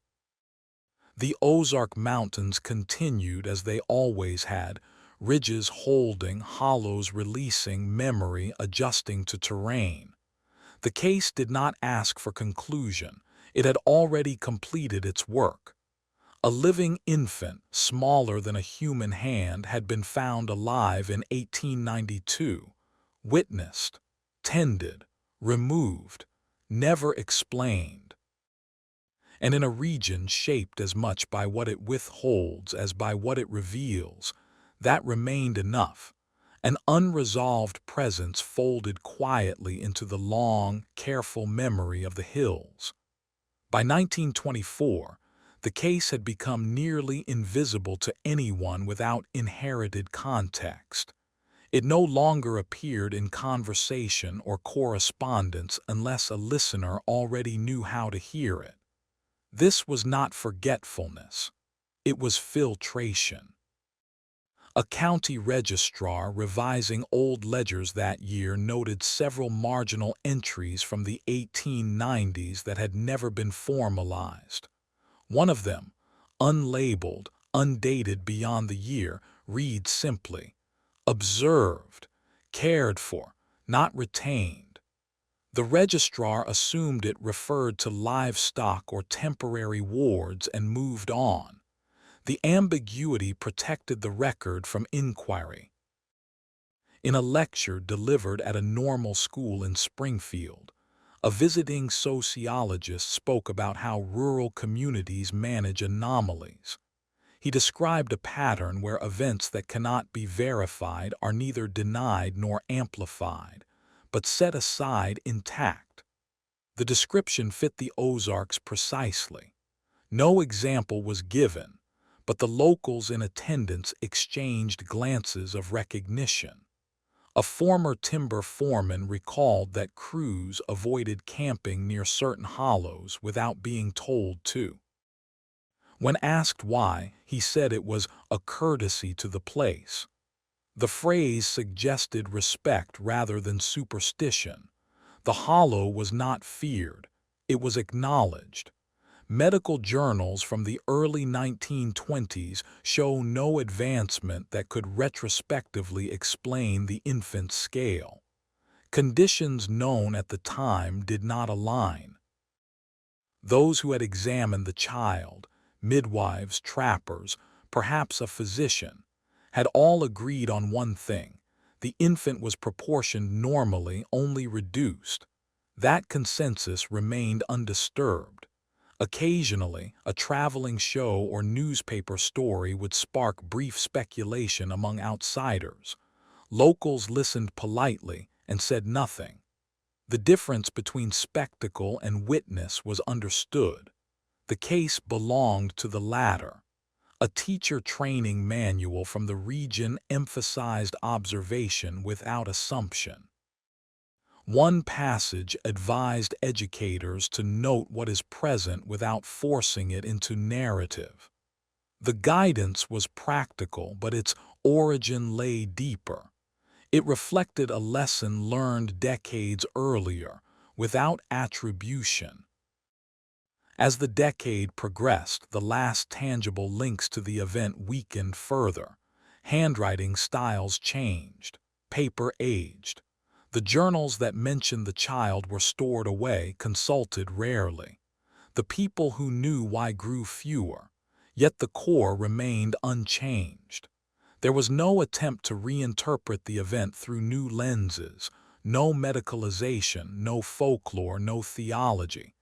Speaker 1: The Ozark Mountains continued as they always had, ridges holding, hollows releasing, memory adjusting to terrain. The case did not ask for conclusion. It had already completed its work. A living infant, smaller than a human hand, had been found alive in 1892, witnessed, tended, removed, never explained. And in a region shaped as much by what it withholds as by what it reveals, that remained enough. An unresolved presence folded quietly into the long, careful memory of the hills. By 1924, the case had become nearly invisible to anyone without inherited context. It no longer appeared in conversation or correspondence unless a listener already knew how to hear it. This was not forgetfulness. It was filtration. A county registrar revising old ledgers that year noted several marginal entries from the 1890s that had never been formalized. One of them, unlabeled, undated beyond the year, reads simply, "Observed, cared for, not retained." The registrar assumed it referred to livestock or temporary wards and moved on. The ambiguity protected the record from inquiry. In a lecture delivered at a normal school in Springfield, a visiting sociologist spoke about how rural communities manage anomalies. He described a pattern where events that cannot be verified are neither denied nor amplified, but set aside intact. The description fit the Ozarks precisely. No example was given, but the locals in attendance exchanged glances of recognition. A former timber foreman recalled that crews avoided camping near certain hollows without being told to. When asked why, he said it was a courtesy to the place. The phrase suggested respect rather than superstition. The hollow was not feared, it was acknowledged. Medical journals from the early 1920s show no advancement that could retrospectively explain the infant's scale. Conditions known at the time did not align. Those who had examined the child, midwives, trappers, perhaps a physician, had all agreed on one thing: the infant was proportioned normally, only reduced. That consensus remained undisturbed. Occasionally, a traveling show or newspaper story would spark brief speculation among outsiders. Locals listened politely and said nothing. The difference between spectacle and witness was understood. The case belonged to the latter. A teacher training manual from the region emphasized observation without assumption. One passage advised educators to note what is present without forcing it into narrative. The guidance was practical, but its origin lay deeper. It reflected a lesson learned decades earlier: without attribution. As the decade progressed, the last tangible links to the event weakened further. Handwriting styles changed, paper aged. The journals that mentioned the child were stored away, consulted rarely. The people who knew why grew fewer, yet the core remained unchanged. There was no attempt to reinterpret the event through new lenses, no medicalization, no folklore, no theology.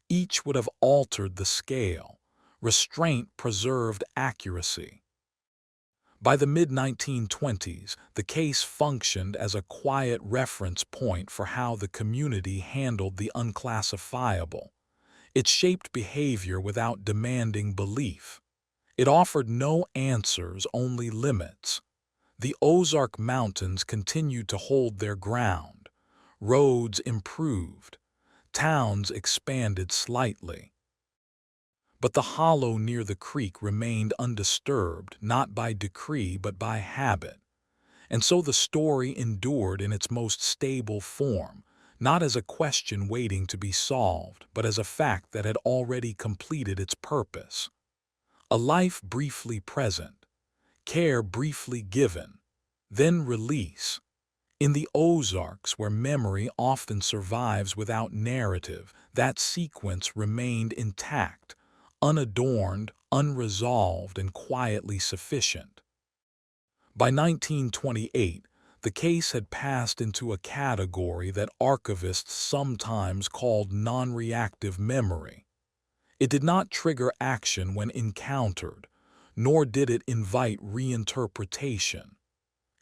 Speaker 1: Each would have altered the scale. Restraint preserved accuracy. By the mid-1920s, the case functioned as a quiet reference point for how the community handled the unclassifiable. It shaped behavior without demanding belief. It offered no answers, only limits. The Ozark Mountains continued to hold their ground. Roads improved. Towns expanded slightly. But the hollow near the creek remained undisturbed, not by decree but by habit. And so the story endured in its most stable form, not as a question waiting to be solved, but as a fact that had already completed its purpose. A life briefly present, care briefly given, then release. In the Ozarks, where memory often survives without narrative, that sequence remained intact, unadorned, unresolved, and quietly sufficient. By 1928, the case had passed into a category that archivists sometimes called non-reactive memory. It did not trigger action when encountered, nor did it invite reinterpretation.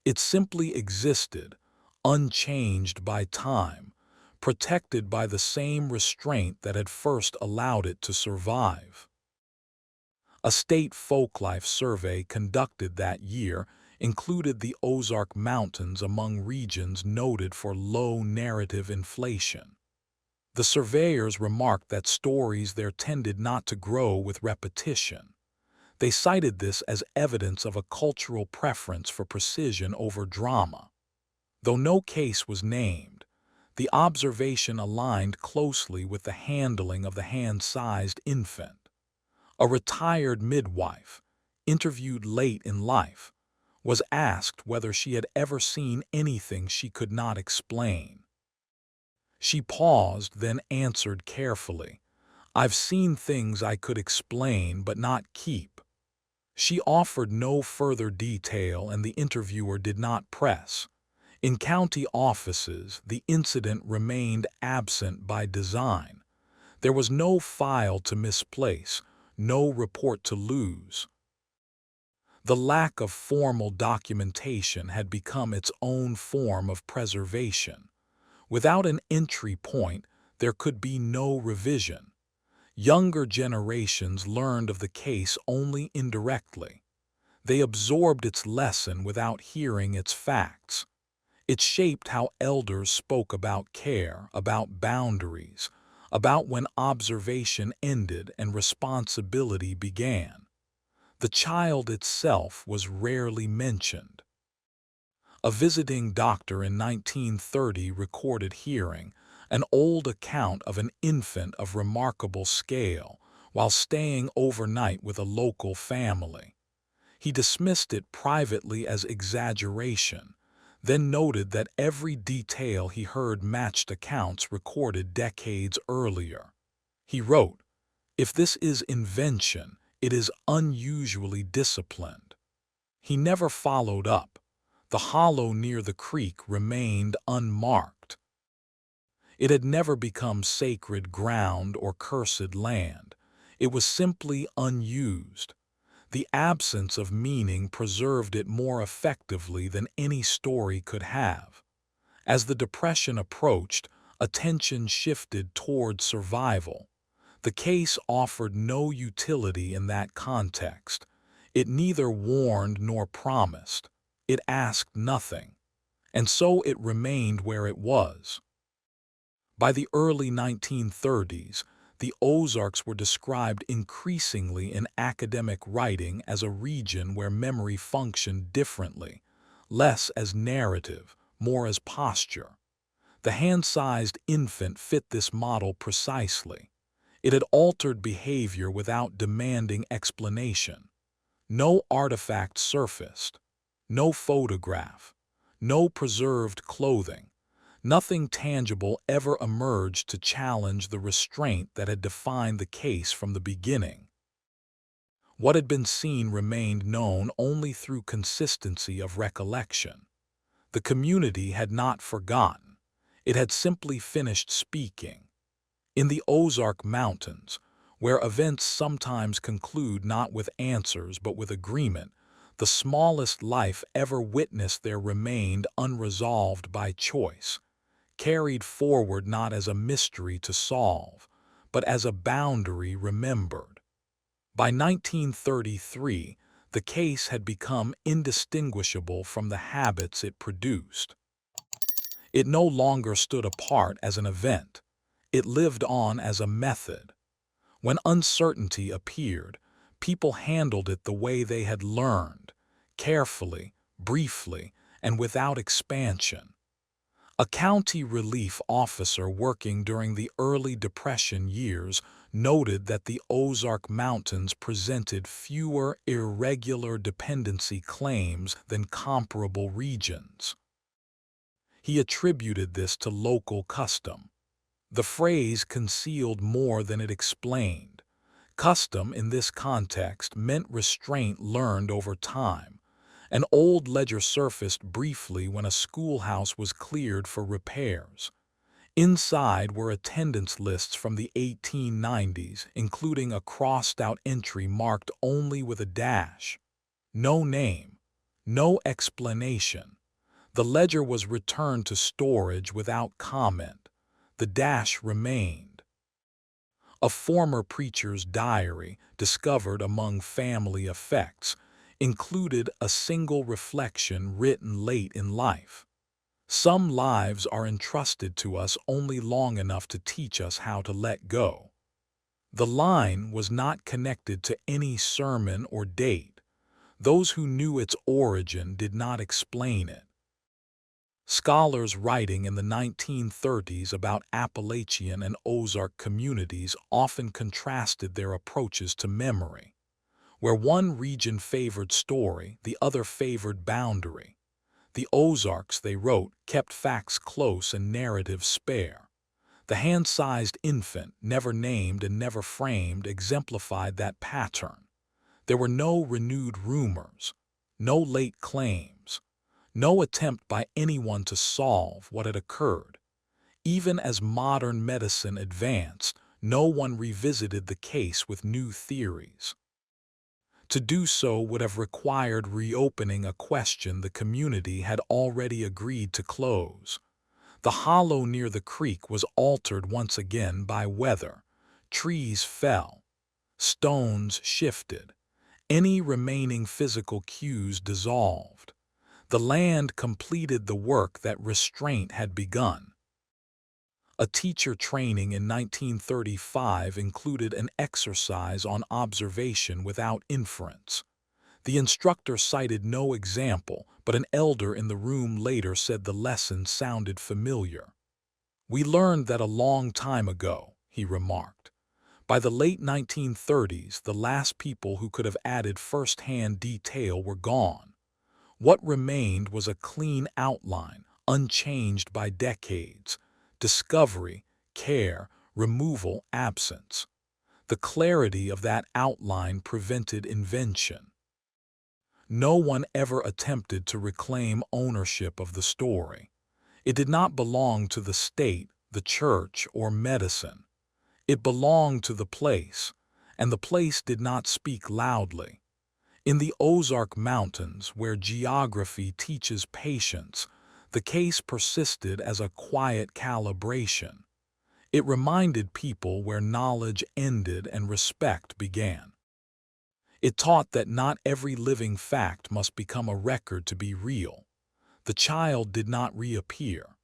Speaker 1: It simply existed, unchanged by time, protected by the same restraint that had first allowed it to survive. A state folklife survey conducted that year included the Ozark Mountains among regions noted for low narrative inflation. The surveyors remarked that stories there tended not to grow with repetition. They cited this as evidence of a cultural preference for precision over drama. Though no case was named, the observation aligned closely with the handling of the hand-sized infant. A retired midwife, interviewed late in life, was asked whether she had ever seen anything she could not explain. She paused, then answered carefully, "I've seen things I could explain but not keep." She offered no further detail, and the interviewer did not press. In county offices, the incident remained absent by design. There was no file to misplace, no report to lose. The lack of formal documentation had become its own form of preservation. Without an entry point, there could be no revision. Younger generations learned of the case only indirectly. They absorbed its lesson without hearing its facts. It shaped how elders spoke about care, about boundaries, about when observation ended and responsibility began. The child itself was rarely mentioned. A visiting doctor in 1930 recorded hearing an old account of an infant of remarkable scale while staying overnight with a local family. He dismissed it privately as exaggeration, then noted that every detail he heard matched accounts recorded decades earlier. He wrote, "If this is invention, it is unusually disciplined." He never followed up. The hollow near the creek remained unmarked. It had never become sacred ground or cursed land. It was simply unused. The absence of meaning preserved it more effectively than any story could have. As the Depression approached, attention shifted toward survival. The case offered no utility in that context. It neither warned nor promised. It asked nothing. And so it remained where it was. By the early 1930s, the Ozarks were described increasingly in academic writing as a region where memory functioned differently, less as narrative, more as posture. The hand-sized infant fit this model precisely. It had altered behavior without demanding explanation. No artifact surfaced, no photograph, no preserved clothing. Nothing tangible ever emerged to challenge the restraint that had defined the case from the beginning. What had been seen remained known only through consistency of recollection. The community had not forgotten. It had simply finished speaking. In the Ozark Mountains, where events sometimes conclude not with answers but with agreement, the smallest life ever witnessed there remained unresolved by choice, carried forward not as a mystery to solve, but as a boundary remembered. By 1933, the case had become indistinguishable from the habits it produced. It no longer stood apart as an event. It lived on as a method. When uncertainty appeared, people handled it the way they had learned, carefully, briefly, and without expansion. A county relief officer working during the early Depression years noted that the Ozark Mountains presented fewer irregular dependency claims than comparable regions. He attributed this to local custom. The phrase concealed more than it explained. Custom in this context meant restraint learned over time. An old ledger surfaced briefly when a schoolhouse was cleared for repairs. Inside were attendance lists from the 1890s, including a crossed-out entry marked only with a dash. No name, no explanation. The ledger was returned to storage without comment. The dash remained. A former preacher's diary, discovered among family effects, included a single reflection written late in life. Some lives are entrusted to us only long enough to teach us how to let go. The line was not connected to any sermon or date. Those who knew its origin did not explain it. Scholars writing in the 1930s about Appalachian and Ozark communities often contrasted their approaches to memory. Where one region favored story, the other favored boundary. The Ozarks, they wrote, kept facts close and narratives spare. The hand-sized infant, never named and never framed, exemplified that pattern. There were no renewed rumors, no late claims, no attempt by anyone to solve what had occurred. Even as modern medicine advanced, no one revisited the case with new theories. To do so would have required reopening a question the community had already agreed to close. The hollow near the creek was altered once again by weather. Trees fell. Stones shifted. Any remaining physical cues dissolved. The land completed the work that restraint had begun. A teacher training in 1935 included an exercise on observation without inference. The instructor cited no example, but an elder in the room later said the lesson sounded familiar. "We learned that a long time ago," he remarked. By the late 1930s, the last people who could have added first-hand detail were gone. What remained was a clean outline, unchanged by decades. Discovery, care, removal, absence. The clarity of that outline prevented invention. No one ever attempted to reclaim ownership of the story. It did not belong to the state, the church, or medicine. It belonged to the place, and the place did not speak loudly. In the Ozark Mountains, where geography teaches patience, the case persisted as a quiet calibration. It reminded people where knowledge ended and respect began. It taught that not every living fact must become a record to be real. The child did not reappear.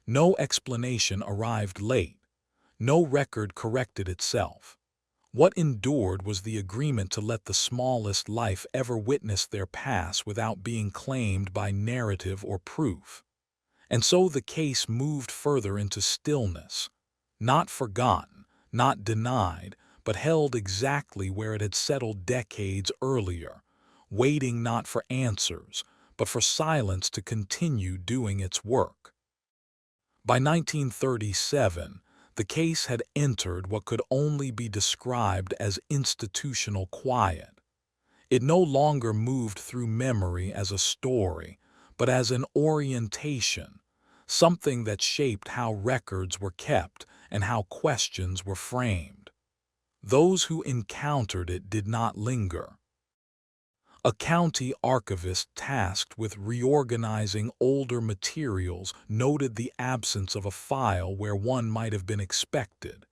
Speaker 1: No explanation arrived late. No record corrected itself. What endured was the agreement to let the smallest life ever witness their pass without being claimed by narrative or proof. And so the case moved further into stillness, not forgotten, not denied, but held exactly where it had settled decades earlier, waiting not for answers, but for silence to continue doing its work. By 1937, the case had entered what could only be described as institutional quiet. It no longer moved through memory as a story, but as an orientation, something that shaped how records were kept and how questions were framed. Those who encountered it did not linger. A county archivist tasked with reorganizing older materials noted the absence of a file where one might have been expected.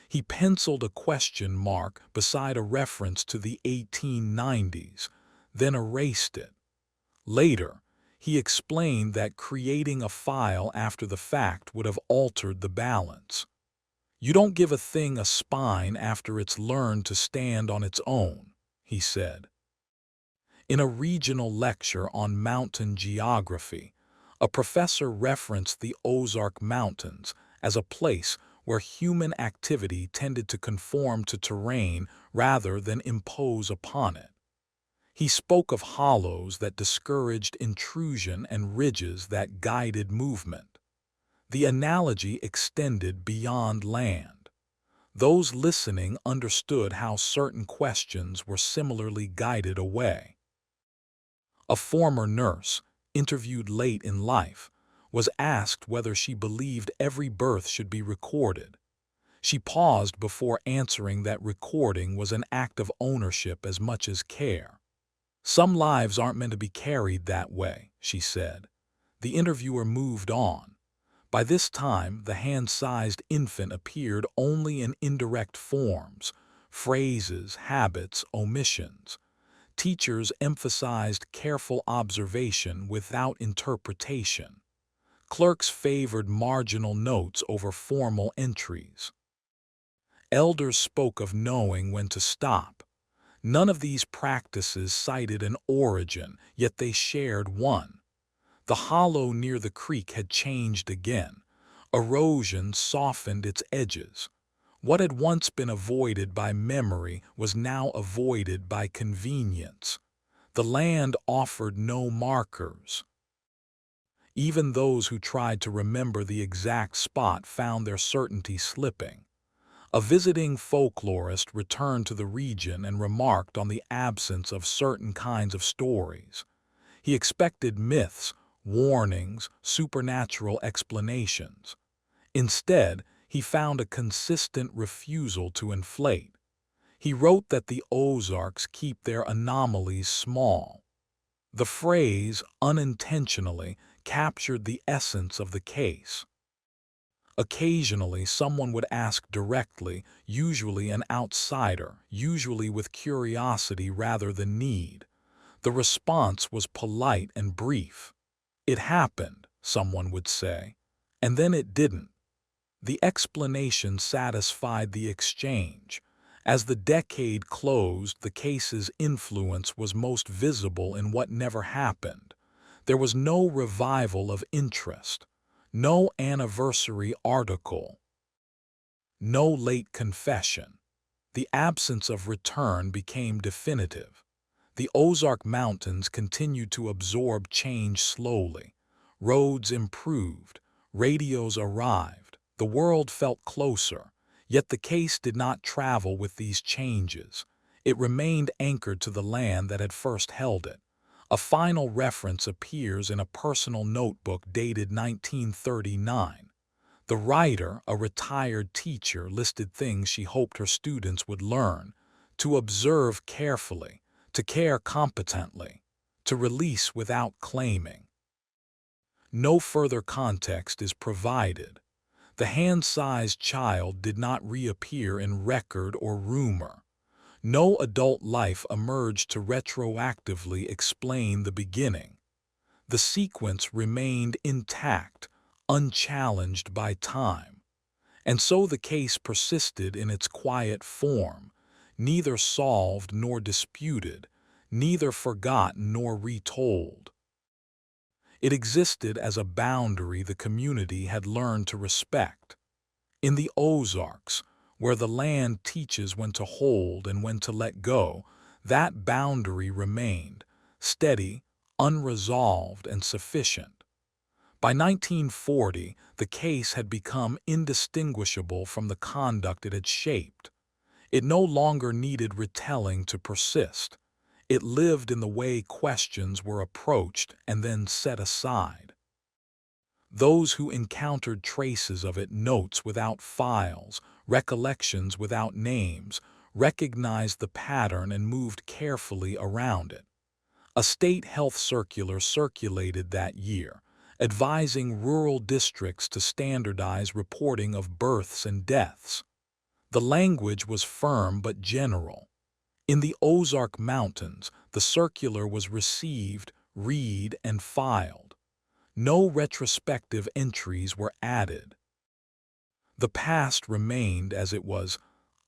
Speaker 1: He penciled a question mark beside a reference to the 1890s, then erased it. Later, he explained that creating a file after the fact would have altered the balance. You don't give a thing a spine after it's learned to stand on its own, he said. In a regional lecture on mountain geography, a professor referenced the Ozark Mountains as a place where human activity tended to conform to terrain rather than impose upon it. He spoke of hollows that discouraged intrusion and ridges that guided movement. The analogy extended beyond land. Those listening understood how certain questions were similarly guided away. A former nurse, interviewed late in life, was asked whether she believed every birth should be recorded. She paused before answering that recording was an act of ownership as much as care. Some lives aren't meant to be carried that way, she said. The interviewer moved on. By this time, the hand-sized infant appeared only in indirect forms, phrases, habits, omissions. Teachers emphasized careful observation without interpretation. Clerks favored marginal notes over formal entries. Elders spoke of knowing when to stop. None of these practices cited an origin, yet they shared one. The hollow near the creek had changed again. Erosion softened its edges. What had once been avoided by memory was now avoided by convenience. The land offered no markers. Even those who tried to remember the exact spot found their certainty slipping. A visiting folklorist returned to the region and remarked on the absence of certain kinds of stories. He expected myths, warnings, supernatural explanations. Instead, he found a consistent refusal to inflate. He wrote that the Ozarks keep their anomalies small. The phrase, unintentionally, captured the essence of the case. Occasionally, someone would ask directly, usually an outsider, usually with curiosity rather than need. The response was polite and brief. It happened, someone would say, and then it didn't. The explanation satisfied the exchange. As the decade closed, the case's influence was most visible in what never happened. There was no revival of interest, no anniversary article, no late confession. The absence of return became definitive. The Ozark Mountains continued to absorb change slowly. Roads improved, radios arrived, the world felt closer, yet the case did not travel with these changes. It remained anchored to the land that had first held it. A final reference appears in a personal notebook dated 1939. The writer, a retired teacher, listed things she hoped her students would learn: to observe carefully, to care competently, to release without claiming. No further context is provided. The hand-sized child did not reappear in record or rumor. No adult life emerged to retroactively explain the beginning. The sequence remained intact, unchallenged by time. And so the case persisted in its quiet form, neither solved nor disputed, neither forgotten nor retold. It existed as a boundary the community had learned to respect. In the Ozarks, where the land teaches when to hold and when to let go, that boundary remained, steady, unresolved, and sufficient. By 1940, the case had become indistinguishable from the conduct it had shaped. It no longer needed retelling to persist. It lived in the way questions were approached and then set aside. Those who encountered traces of it, notes without files, recollections without names, recognized the pattern and moved carefully around it. A state health circular circulated that year, advising rural districts to standardize reporting of births and deaths. The language was firm but general. In the Ozark Mountains, the circular was received, read, and filed. No retrospective entries were added. The past remained as it was,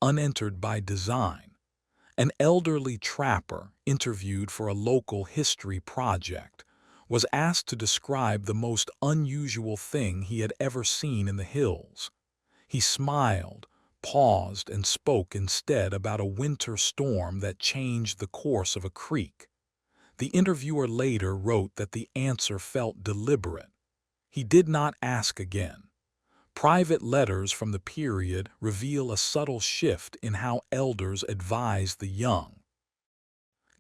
Speaker 1: unentered by design. An elderly trapper, interviewed for a local history project, was asked to describe the most unusual thing he had ever seen in the hills. He smiled, paused, and spoke instead about a winter storm that changed the course of a creek. The interviewer later wrote that the answer felt deliberate. He did not ask again. Private letters from the period reveal a subtle shift in how elders advised the young.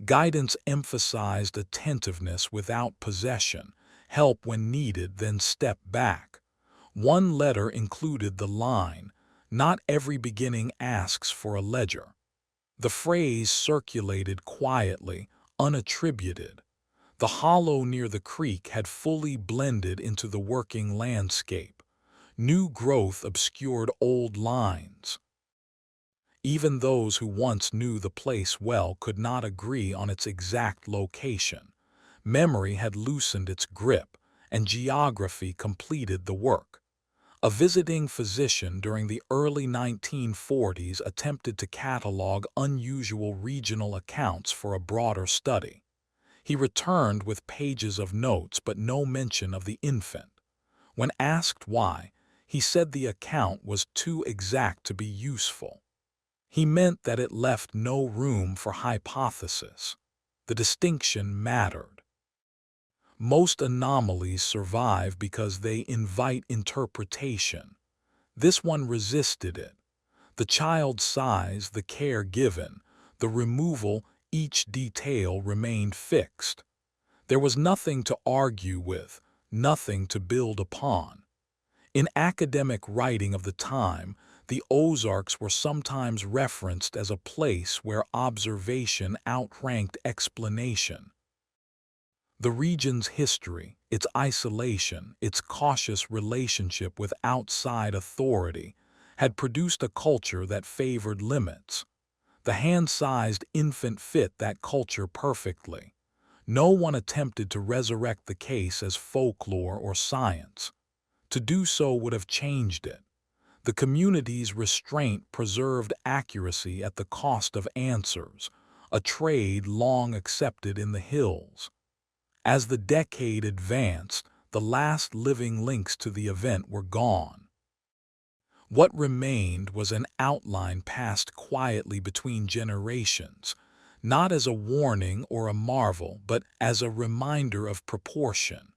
Speaker 1: Guidance emphasized attentiveness without possession, help when needed, then step back. One letter included the line, "Not every beginning asks for a ledger." The phrase circulated quietly, unattributed. The hollow near the creek had fully blended into the working landscape. New growth obscured old lines. Even those who once knew the place well could not agree on its exact location. Memory had loosened its grip, and geography completed the work. A visiting physician during the early 1940s attempted to catalog unusual regional accounts for a broader study. He returned with pages of notes but no mention of the infant. When asked why, he said the account was too exact to be useful. He meant that it left no room for hypothesis. The distinction mattered. Most anomalies survive because they invite interpretation. This one resisted it. The child's size, the care given, the removal, each detail remained fixed. There was nothing to argue with, nothing to build upon. In academic writing of the time, the Ozarks were sometimes referenced as a place where observation outranked explanation. The region's history, its isolation, its cautious relationship with outside authority, had produced a culture that favored limits. The hand-sized infant fit that culture perfectly. No one attempted to resurrect the case as folklore or science. To do so would have changed it. The community's restraint preserved accuracy at the cost of answers, a trade long accepted in the hills. As the decade advanced, the last living links to the event were gone. What remained was an outline passed quietly between generations, not as a warning or a marvel, but as a reminder of proportion,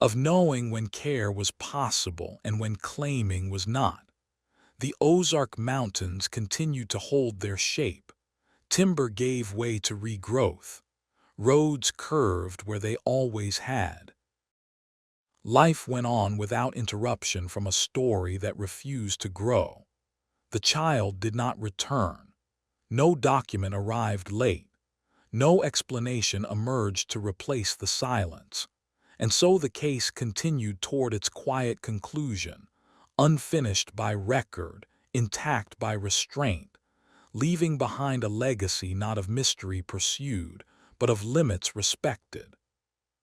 Speaker 1: of knowing when care was possible and when claiming was not. The Ozark Mountains continued to hold their shape. Timber gave way to regrowth. Roads curved where they always had. Life went on without interruption from a story that refused to grow. The child did not return. No document arrived late. No explanation emerged to replace the silence. And so the case continued toward its quiet conclusion, unfinished by record, intact by restraint, leaving behind a legacy not of mystery pursued, but of limits respected.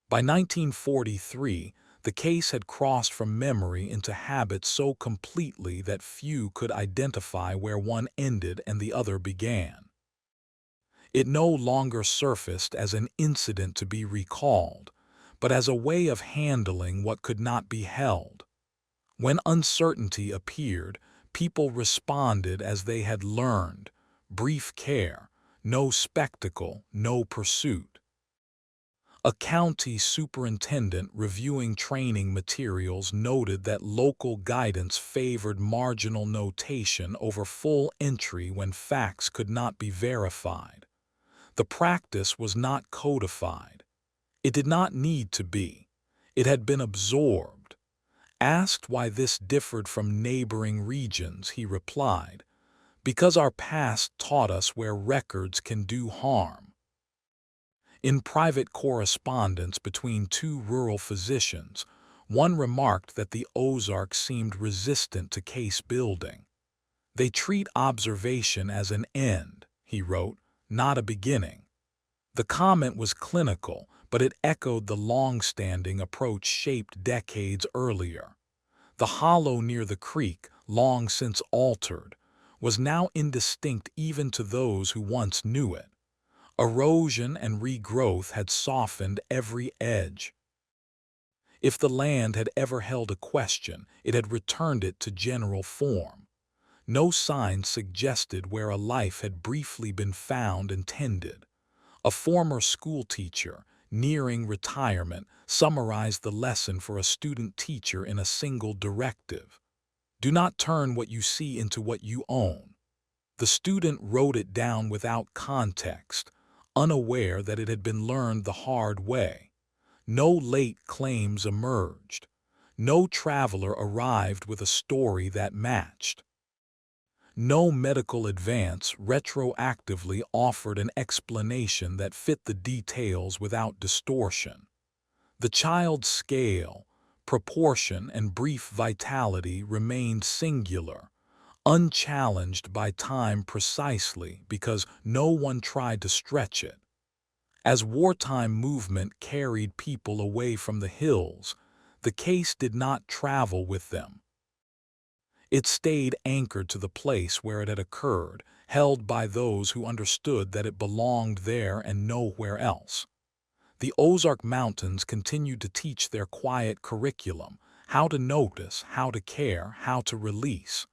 Speaker 1: By 1943, the case had crossed from memory into habit so completely that few could identify where one ended and the other began. It no longer surfaced as an incident to be recalled, but as a way of handling what could not be held. When uncertainty appeared, people responded as they had learned: brief care, no spectacle, no pursuit. A county superintendent reviewing training materials noted that local guidance favored marginal notation over full entry when facts could not be verified. The practice was not codified. It did not need to be. It had been absorbed. Asked why this differed from neighboring regions, he replied, "Because our past taught us where records can do harm." In private correspondence between two rural physicians, one remarked that the Ozarks seemed resistant to case building. "They treat observation as an end," he wrote, "not a beginning." The comment was clinical, but it echoed the long-standing approach shaped decades earlier. The hollow near the creek, long since altered, was now indistinct even to those who once knew it. Erosion and regrowth had softened every edge. If the land had ever held a question, it had returned it to general form. No sign suggested where a life had briefly been found and tended. A former schoolteacher, nearing retirement, summarized the lesson for a student teacher in a single directive: "Do not turn what you see into what you own." The student wrote it down without context, unaware that it had been learned the hard way. No late claims emerged. No traveler arrived with a story that matched. No medical advance retroactively offered an explanation that fit the details without distortion. The child's scale, proportion, and brief vitality remained singular, unchallenged by time precisely because no one tried to stretch it. As wartime movement carried people away from the hills, the case did not travel with them. It stayed anchored to the place where it had occurred, held by those who understood that it belonged there and nowhere else. The Ozark Mountains continued to teach their quiet curriculum: how to notice, how to care, how to release.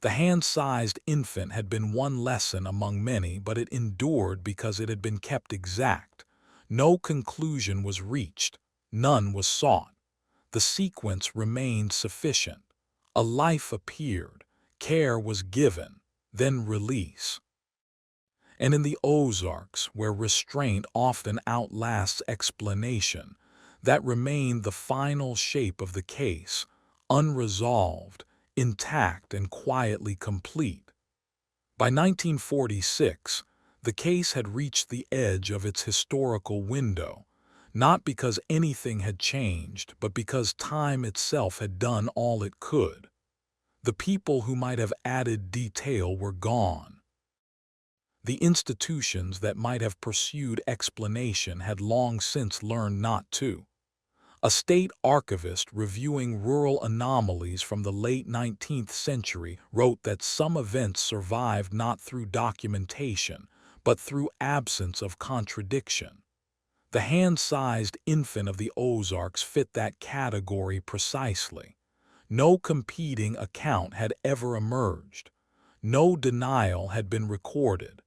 Speaker 1: The hand-sized infant had been one lesson among many, but it endured because it had been kept exact. No conclusion was reached, none was sought. The sequence remained sufficient. A life appeared, care was given, then release. And in the Ozarks, where restraint often outlasts explanation, that remained the final shape of the case, unresolved, intact, and quietly complete. By 1946, the case had reached the edge of its historical window, not because anything had changed, but because time itself had done all it could. The people who might have added detail were gone. The institutions that might have pursued explanation had long since learned not to. A state archivist reviewing rural anomalies from the late 19th century wrote that some events survived not through documentation, but through absence of contradiction. The hand-sized infant of the Ozarks fit that category precisely. No competing account had ever emerged. No denial had been recorded.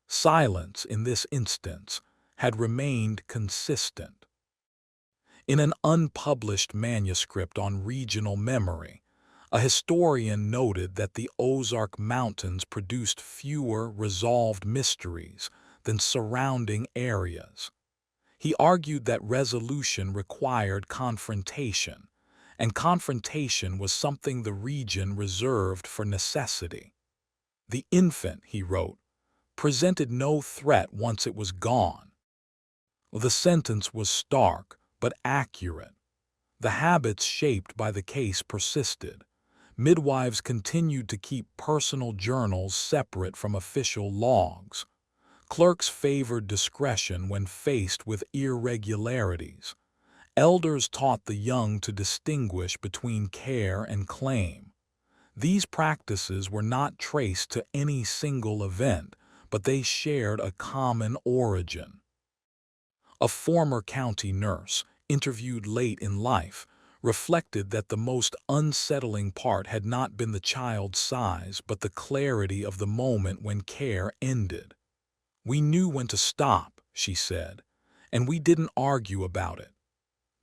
Speaker 1: Silence, in this instance, had remained consistent. In an unpublished manuscript on regional memory, a historian noted that the Ozark Mountains produced fewer resolved mysteries than surrounding areas. He argued that resolution required confrontation, and confrontation was something the region reserved for necessity. The infant, he wrote, presented no threat once it was gone. The sentence was stark, but accurate. The habits shaped by the case persisted. Midwives continued to keep personal journals separate from official logs. Clerks favored discretion when faced with irregularities. Elders taught the young to distinguish between care and claim. These practices were not traced to any single event, but they shared a common origin. A former county nurse, interviewed late in life, reflected that the most unsettling part had not been the child's size but the clarity of the moment when care ended. "We knew when to stop," she said, "and we didn't argue about it."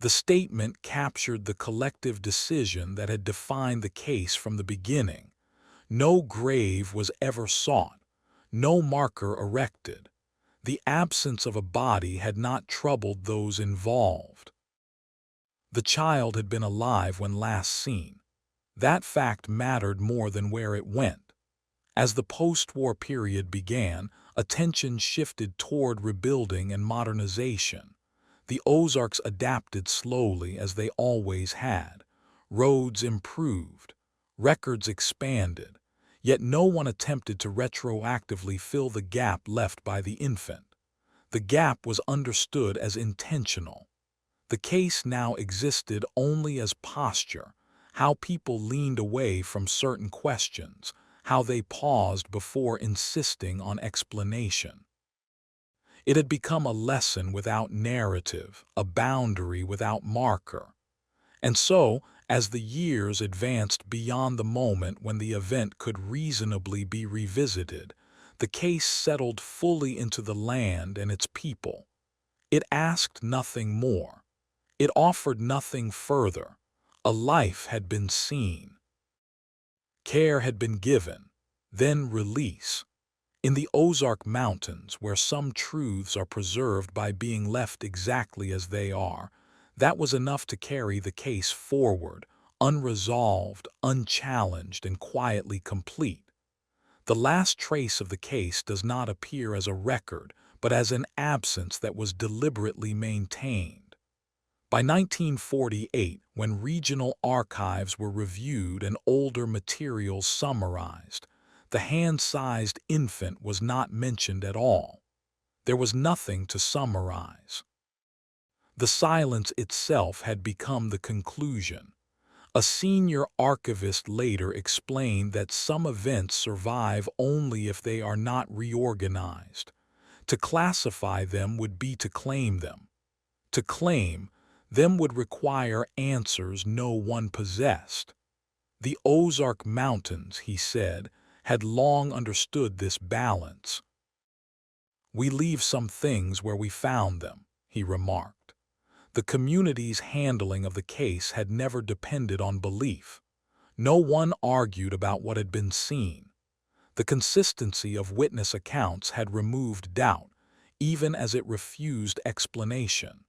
Speaker 1: The statement captured the collective decision that had defined the case from the beginning. No grave was ever sought, no marker erected. The absence of a body had not troubled those involved. The child had been alive when last seen. That fact mattered more than where it went. As the post-war period began, attention shifted toward rebuilding and modernization. The Ozarks adapted slowly as they always had. Roads improved, records expanded, yet no one attempted to retroactively fill the gap left by the infant. The gap was understood as intentional. The case now existed only as posture, how people leaned away from certain questions, how they paused before insisting on explanation. It had become a lesson without narrative, a boundary without marker. And so, as the years advanced beyond the moment when the event could reasonably be revisited, the case settled fully into the land and its people. It asked nothing more. It offered nothing further. A life had been seen. Care had been given, then release. In the Ozark Mountains, where some truths are preserved by being left exactly as they are, that was enough to carry the case forward, unresolved, unchallenged, and quietly complete. The last trace of the case does not appear as a record, but as an absence that was deliberately maintained. By 1948, when regional archives were reviewed and older materials summarized, the hand-sized infant was not mentioned at all. There was nothing to summarize. The silence itself had become the conclusion. A senior archivist later explained that some events survive only if they are not reorganized. To classify them would be to claim them. To claim them would require answers no one possessed. The Ozark Mountains, he said, had long understood this balance. "We leave some things where we found them," he remarked. The community's handling of the case had never depended on belief. No one argued about what had been seen. The consistency of witness accounts had removed doubt, even as it refused explanation.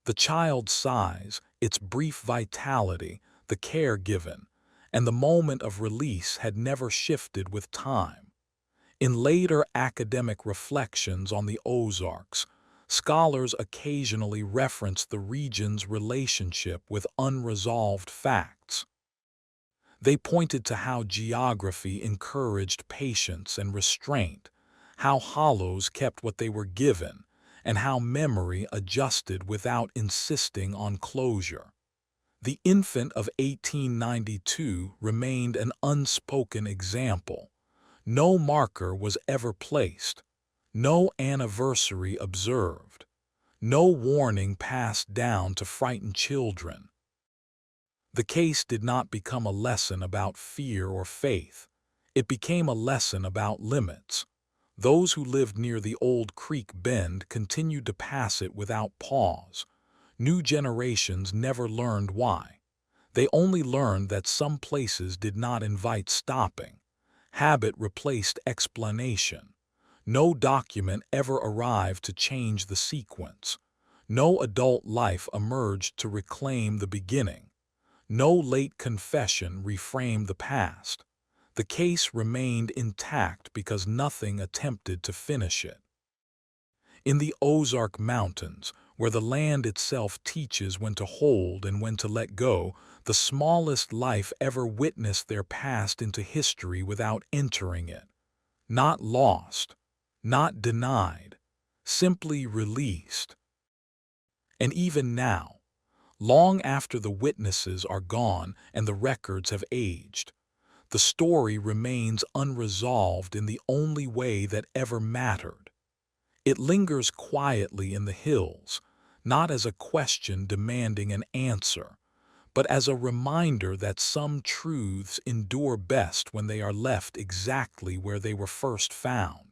Speaker 1: The child's size, its brief vitality, the care given, and the moment of release had never shifted with time. In later academic reflections on the Ozarks, scholars occasionally referenced the region's relationship with unresolved facts. They pointed to how geography encouraged patience and restraint, how hollows kept what they were given, and how memory adjusted without insisting on closure. The infant of 1892 remained an unspoken example. No marker was ever placed, no anniversary observed, no warning passed down to frighten children. The case did not become a lesson about fear or faith. It became a lesson about limits. Those who lived near the old creek bend continued to pass it without pause. New generations never learned why. They only learned that some places did not invite stopping. Habit replaced explanation. No document ever arrived to change the sequence. No adult life emerged to reclaim the beginning. No late confession reframed the past. The case remained intact because nothing attempted to finish it. In the Ozark Mountains, where the land itself teaches when to hold and when to let go, the smallest life ever witnessed their past into history without entering it. Not lost, not denied, simply released. And even now, long after the witnesses are gone and the records have aged, the story remains unresolved in the only way that ever mattered. It lingers quietly in the hills, not as a question demanding an answer, but as a reminder that some truths endure best when they are left exactly where they were first found.